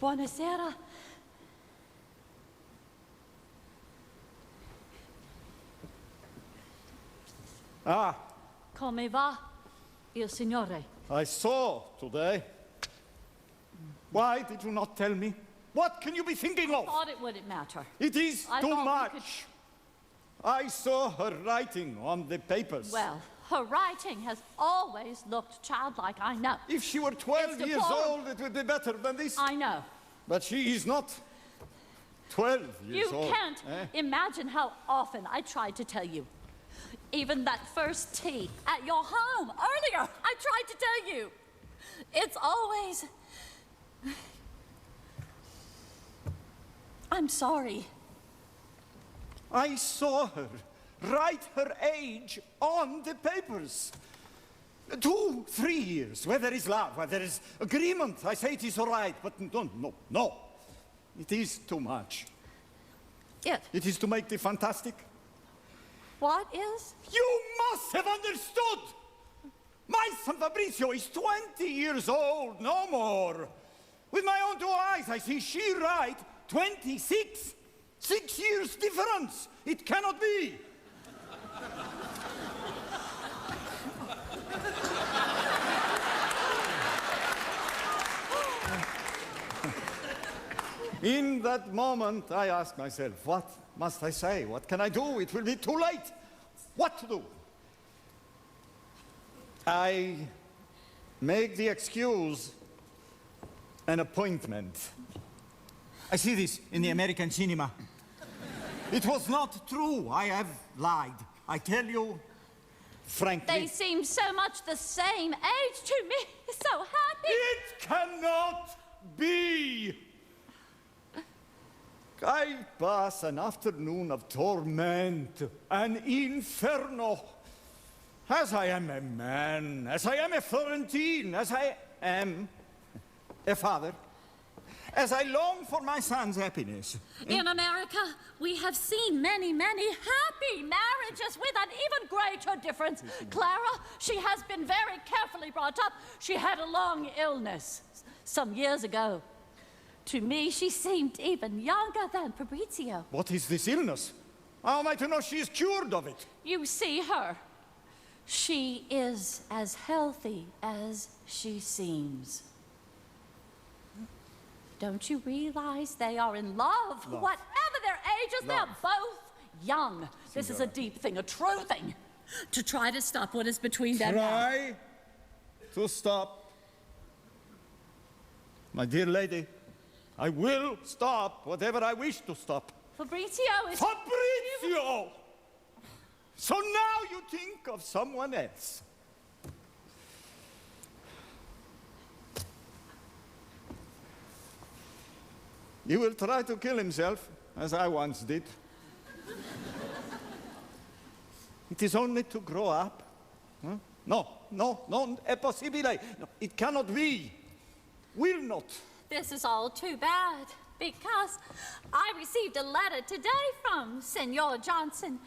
Buonasera. Ah, Come va, il signore? I saw today. Why did you not tell me? What can you be thinking I of? thought it wouldn't matter. It is I too thought we much. I saw her writing on the papers. Well, her writing has always looked childlike, I know. If she were 12 years old, it would be better than this. I know. But she is not 12 years You old. can't eh? imagine how often I tried to tell you. Even that first tea at your home earlier, I tried to tell you. It's always... I'm sorry. I saw her write her age on the papers. 2, 3 years, where there is love, where there is agreement. I say it is all right, but no. It is too much. It is to make the fantastic. What is? You must have understood! My son Fabrizio is 20 years old, no more. With my own 2 eyes, I see she right 26. 6 years difference. It cannot be. In that moment, I asked myself, what must I say? What can I do? It will be too late. What to do? I make the excuse an appointment. I see this in the American cinema. It was not true. I have lied. I tell you, frankly. They seem so much the same age to me. So happy. It cannot be. I pass an afternoon of torment, an inferno. As I am a man, as I am a Florentine, as I am a father, as I long for my son's happiness. In America, we have seen many, many happy marriages with an even greater difference. Clara, she has been very carefully brought up. She had a long illness some years ago. To me, she seemed even younger than Fabrizio. What is this illness? How am I to know she is cured of it? You see her. She is as healthy as she seems. Don't you realize they are in love? Whatever their ages, they're both young. This is a deep thing, a true thing. To try to stop what is between them now. Try to stop. My dear lady, I will stop whatever I wish to stop. Fabrizio is... Fabrizio! So now you think of someone else. He will try to kill himself, as I once did. It is only to grow up. Huh? No, impossibile. No, it cannot be. Will not. This is all too bad, because I received a letter today from Senor Johnson,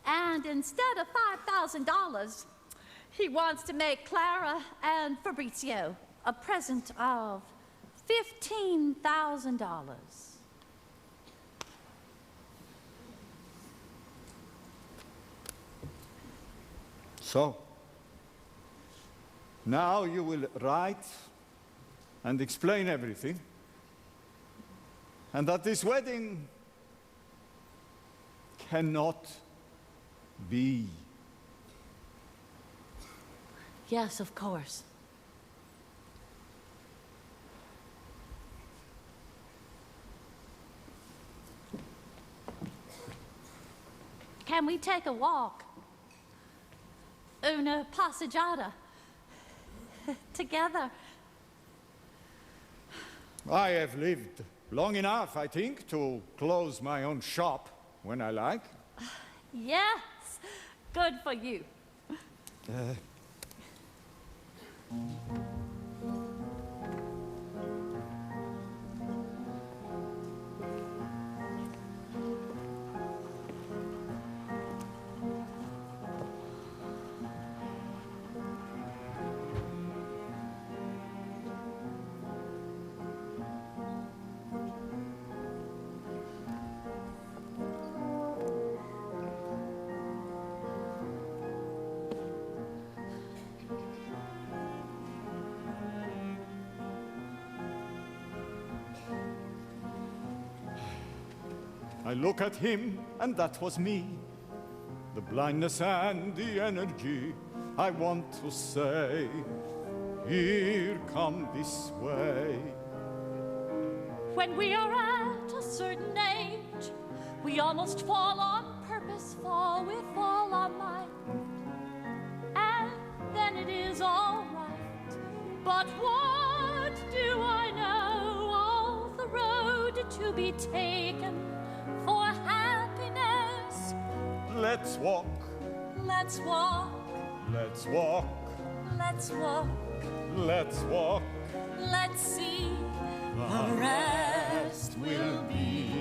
and instead of $5,000, he wants to make Clara and Fabrizio a present of $15,000. So, now you will write and explain everything, and that this wedding cannot be. Yes, of course. Can we take a walk? Una passeggiata. Together. I have lived long enough, I think, to close my own shop when I like. Yes, good for you. I look at him, and that was me. The blindness and the energy. I want to say, here, come this way. When we are at a certain age, we almost fall on purpose fall with all our might, and then it is all right. But what do I know of the road to be taken for happiness? Let's walk, Let's walk, let's walk, let's walk, let's walk. let's see. The rest will be.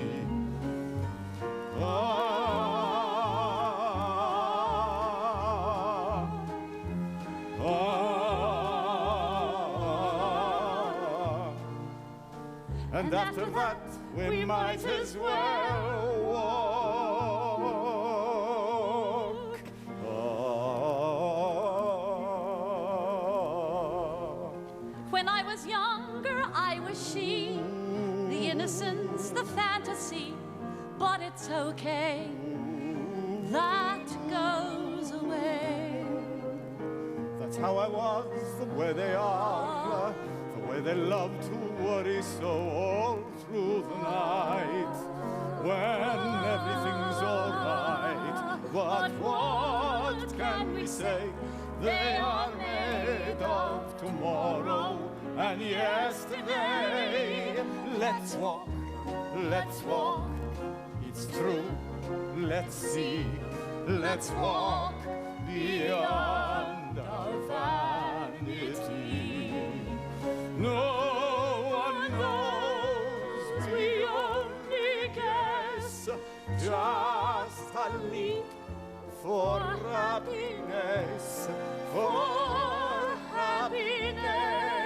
And after that, we might as well walk. When I was younger, I was she, the innocence, the fantasy, but it's okay, that goes away. That's how I was, the way they are, the way they love to worry so all through the night, when everything's all right. But what can we say? They are made of tomorrow and yesterday. Let's walk, it's true, let's see, let's walk beyond our vanity. No one knows, we only guess, just a leap for happiness, for happiness,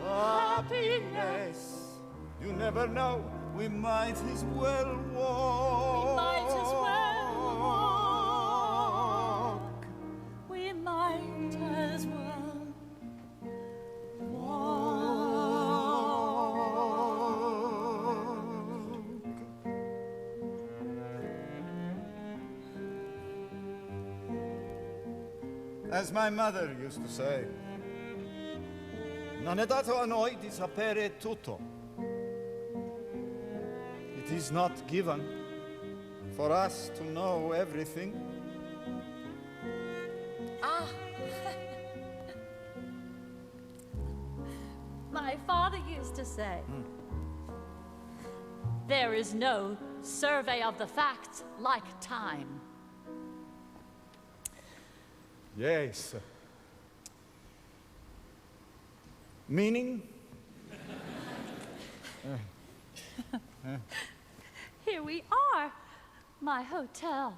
happiness. You never know, we might as well walk. We might as well walk. We might as well walk. As my mother used to say, non è dato a noi di sapere tutto. It is not given for us to know everything. Ah. My father used to say, there is no survey of the facts like time. Yes. Meaning? Here we are, my hotel.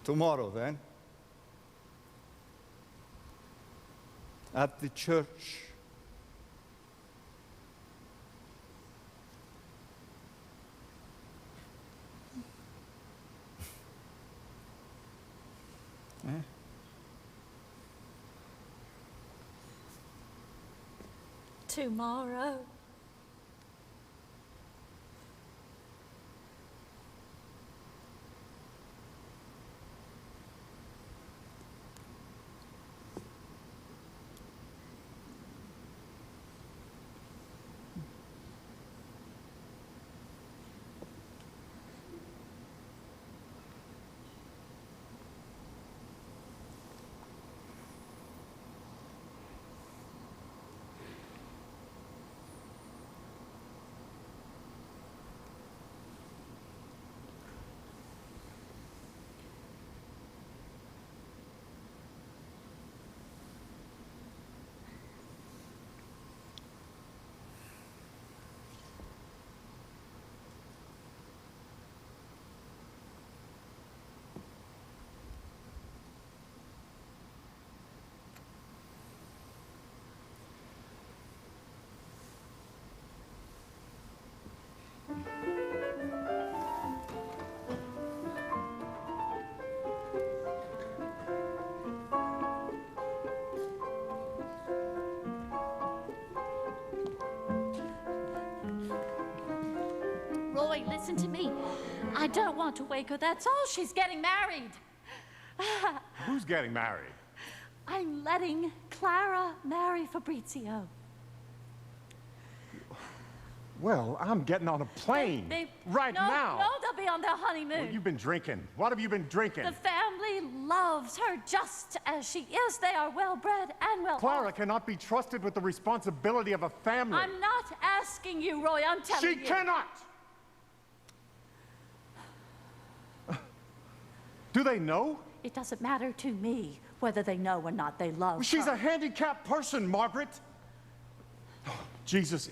Tomorrow, then, at the church. Tomorrow. Roy, listen to me. I don't want to wake her, that's all. She's getting married. Who's getting married? I'm letting Clara marry Fabrizio. Well, I'm getting on a plane right now. No, they'll be on their honeymoon. Well, you've been drinking. What have you been drinking? The family loves her just as she is. They are well-bred and well-off. Clara cannot be trusted with the responsibility of a family. I'm not asking you, Roy. I'm telling you. She cannot! Do they know? It doesn't matter to me whether they know or not. They love She's her. a handicapped person, Margaret. Oh, Jesus,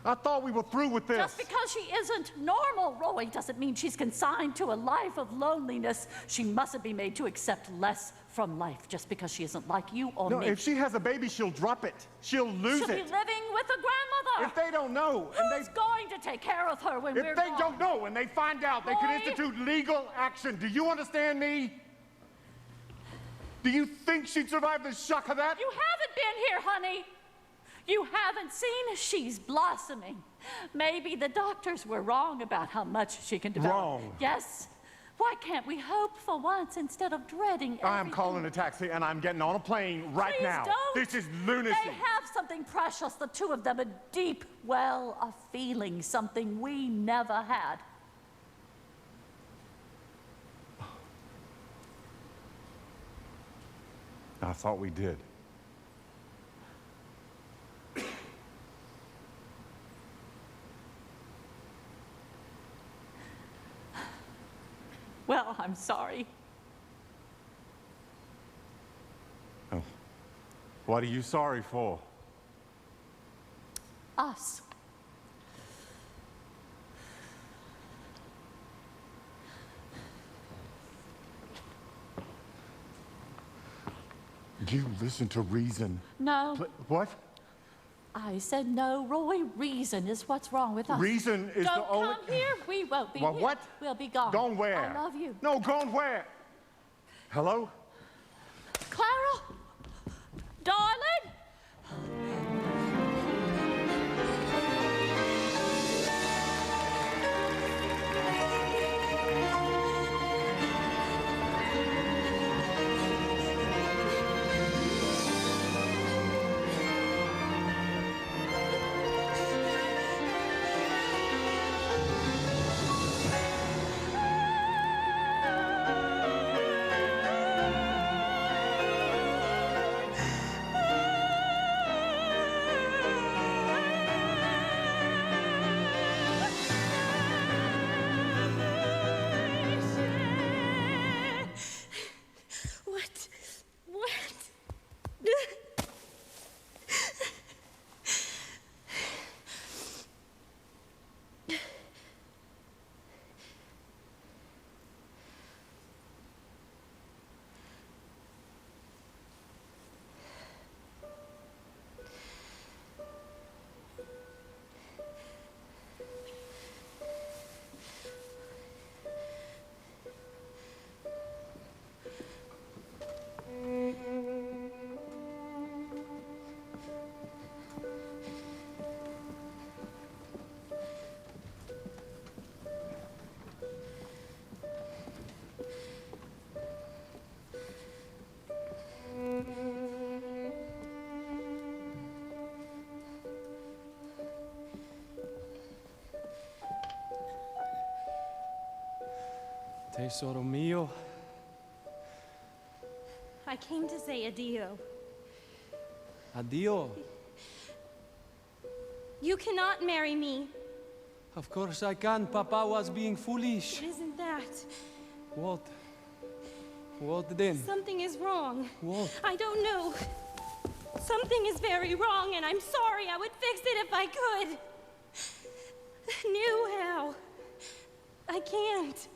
I thought we were through with this. Just because she isn't normal, Roy, doesn't mean she's consigned to a life of loneliness. She mustn't be made to accept less from life just because she isn't like you or me. No, if she has a baby, she'll drop it. She'll lose it. She'll be living with a grandmother. If they don't know, Who's going to take care of her when we're if they gone? don't know and they find out, they can institute legal action. Do you understand me? Do you think she'd survive the shock of that? You haven't been here, honey. You haven't seen she's blossoming. Maybe the doctors were wrong about how much she can develop. Wrong. Yes. Why can't we hope for once instead of dreading everything? I'm calling a taxi and I'm getting on a plane right Please now. Don't. This is lunacy. They have something precious, the two of them, a deep well of feeling, something we never had. I thought we did. Well, I'm sorry. Oh. What are you sorry for? Us. You listen to reason. No. What? I said no, Roy. Reason is what's wrong with us. Reason is Don't the only... come here. We won't be Well, here. what? We'll be gone. Gone where? I love you. No, gone where? Hello? Clara? Darling? Tesoro mio. I came to say addio. Addio. You cannot marry me. Of course I can. Papa was being foolish. It isn't that. What? What then? Something is wrong. What? I don't know. Something is very wrong, and I'm sorry. I would fix it if I could. Knew how. I can't.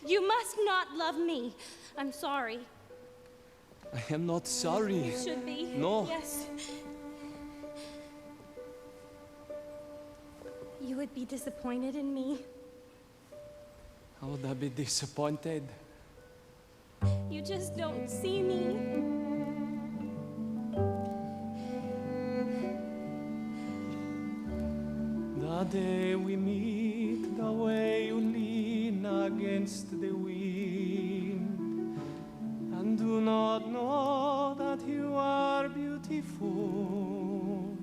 You must not love me. I'm sorry. I am not sorry. You should be. No. Yes. You would be disappointed in me. How would I be disappointed? You just don't see me. The day we meet, the way you lean against the wind, do not know that you are beautiful,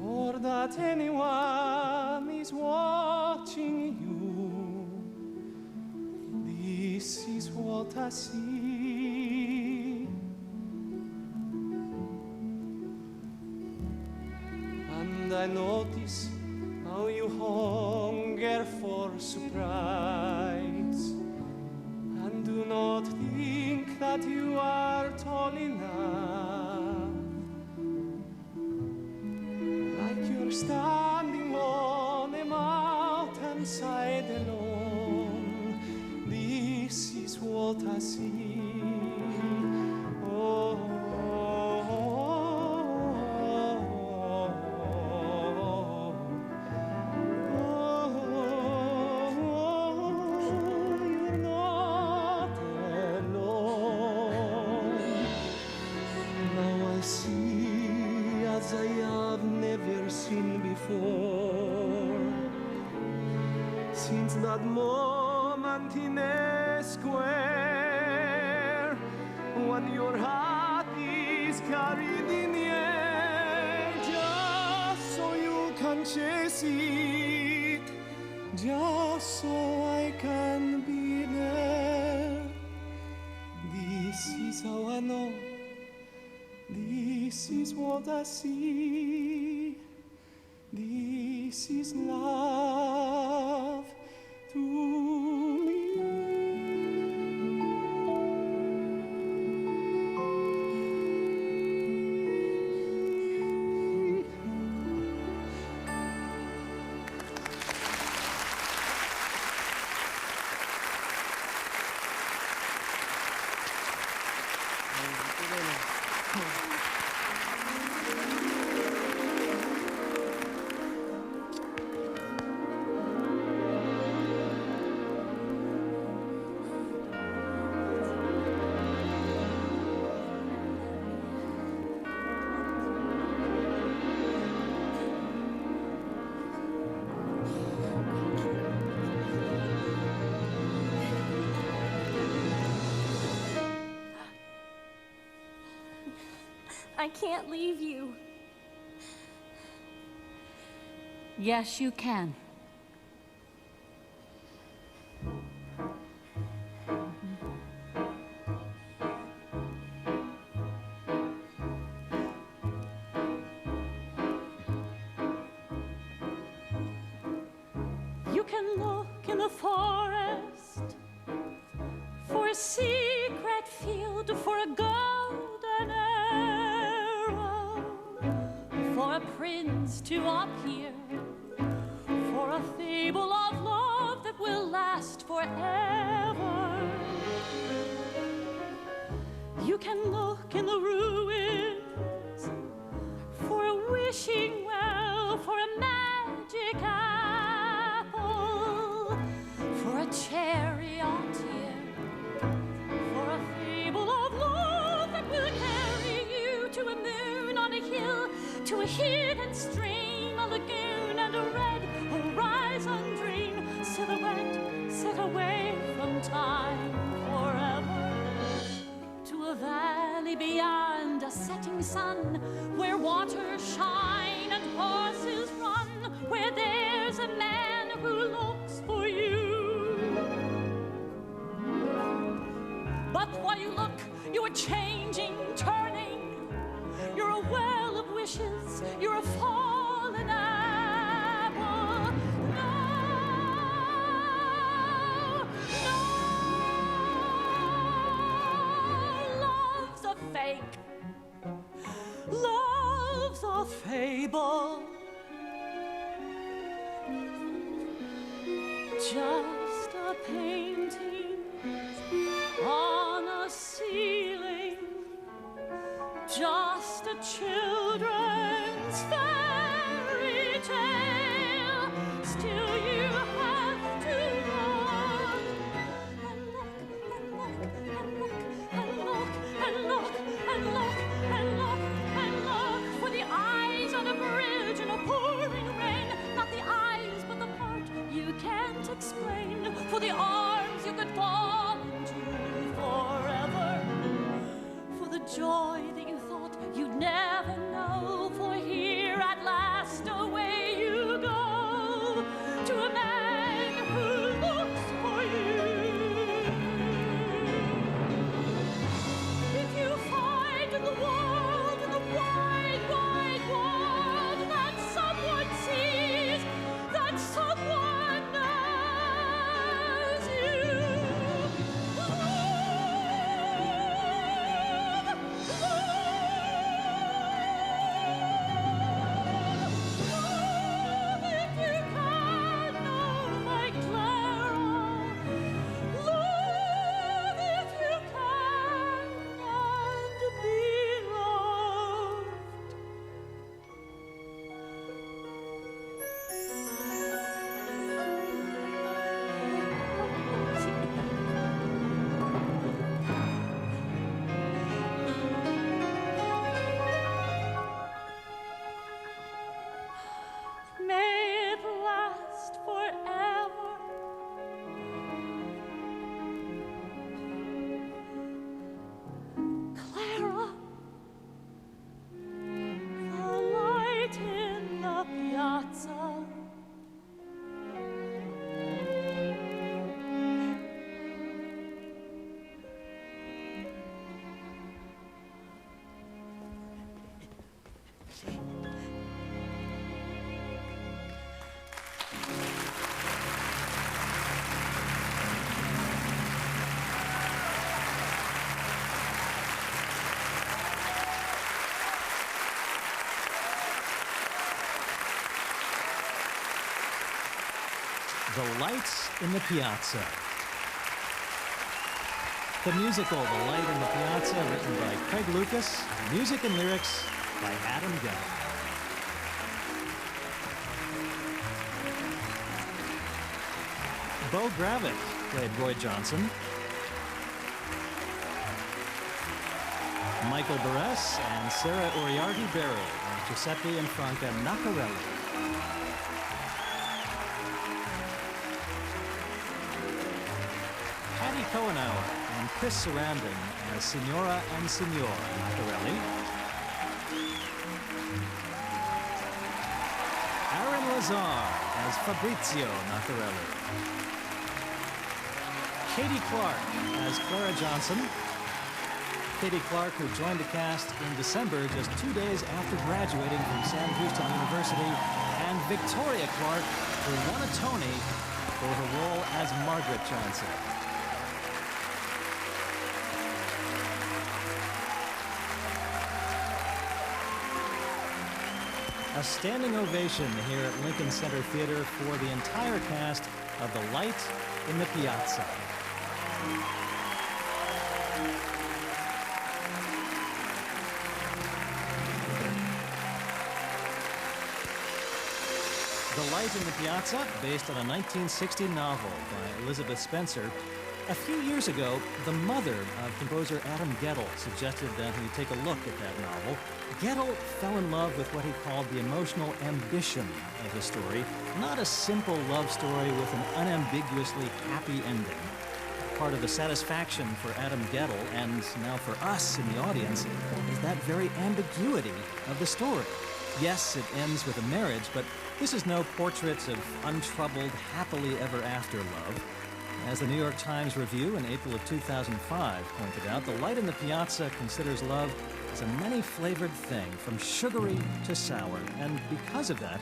or that anyone is watching you. This is what I see. And I notice how you hunger for surprise, and do not think that you are tall enough. Like you're standing on a mountainside alone. This is what I see. Oh, you're not alone. Now I see as I have never seen before. Since that moment in a square, when your heart is carried in the air, just so you can chase it, just so I can be there. This is how I know. This is what I see. This is love to me. I can't leave you. Yes, you can. You can look in the forest for a secret field, for a golden arrow, for a prince to appear, for a fable of love that will last forever. You can look in the ruins for a wishing well, for a magic apple, for a charioteer, for a fable of love that will carry you to a moon on a hill, to a hidden stream, a lagoon, and a red horizon dream, silhouette set away from time forever, to a valley beyond a setting sun, where waters shine and horses run, where there's a man who looks for you. But while you look, you are changing, turning. You're a well of wishes, you're a fallen apple. No, love's a fake. Love's a fable. Just a painting on a ceiling, just a children's fairy tale. Still you have to look and look and look and look and look and look and look and look for the eyes on a bridge in a pouring rain. Not the eyes, but the part you can't explain. For the arms you could fall into, The Lights in the Piazza. The musical The Light in the Piazza, written by Craig Lucas, music and lyrics by Adam Gettle. Bo Gravett played Roy Johnson. Michael Buress and Sarah Uriarte Berry and Giuseppe and Franca Naccarelli. Patty Cohenauer and Chris Sarandon as Signora and Signor Naccarelli. Aaron Lazar as Fabrizio Naccarelli. Katie Clark as Clara Johnson. Katie Clark, who joined the cast in December, just 2 days after graduating from Sam Houston University, and Victoria Clark, who won a Tony for her role as Margaret Johnson. A standing ovation here at Lincoln Center Theater for the entire cast of The Light in the Piazza. The Light in the Piazza, based on a 1960 novel by Elizabeth Spencer. A few years ago, the mother of composer Adam Gettle suggested that he take a look at that novel. Gettle fell in love with what he called the emotional ambition of the story, not a simple love story with an unambiguously happy ending. Part of the satisfaction for Adam Gettle, and now for us in the audience, is that very ambiguity of the story. Yes, it ends with a marriage, but this is no portrait of untroubled, happily ever after love. As the New York Times review in April of 2005 pointed out, The Light in the Piazza considers love as a many-flavored thing, from sugary to sour. And because of that,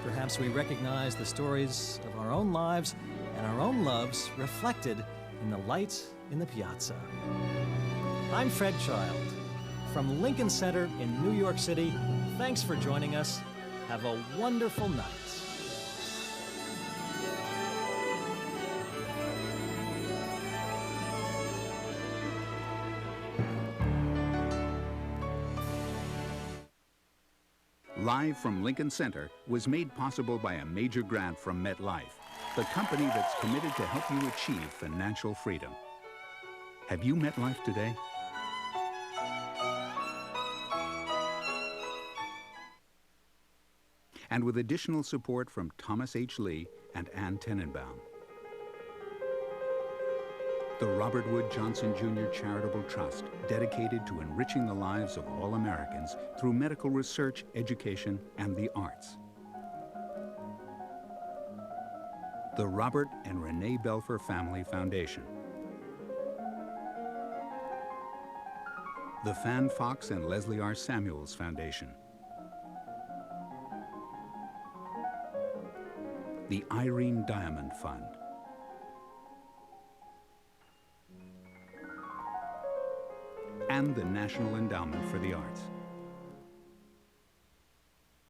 perhaps we recognize the stories of our own lives and our own loves reflected in The Light in the Piazza. I'm Fred Child. From Lincoln Center in New York City, thanks for joining us. Have a wonderful night. Live from Lincoln Center was made possible by a major grant from MetLife, the company that's committed to help you achieve financial freedom. Have you met life today? And with additional support from Thomas H. Lee and Ann Tenenbaum. The Robert Wood Johnson Jr. Charitable Trust, dedicated to enriching the lives of all Americans through medical research, education, and the arts. The Robert and Renee Belfer Family Foundation. The Fan Fox and Leslie R. Samuels Foundation. The Irene Diamond Fund. And the National Endowment for the Arts.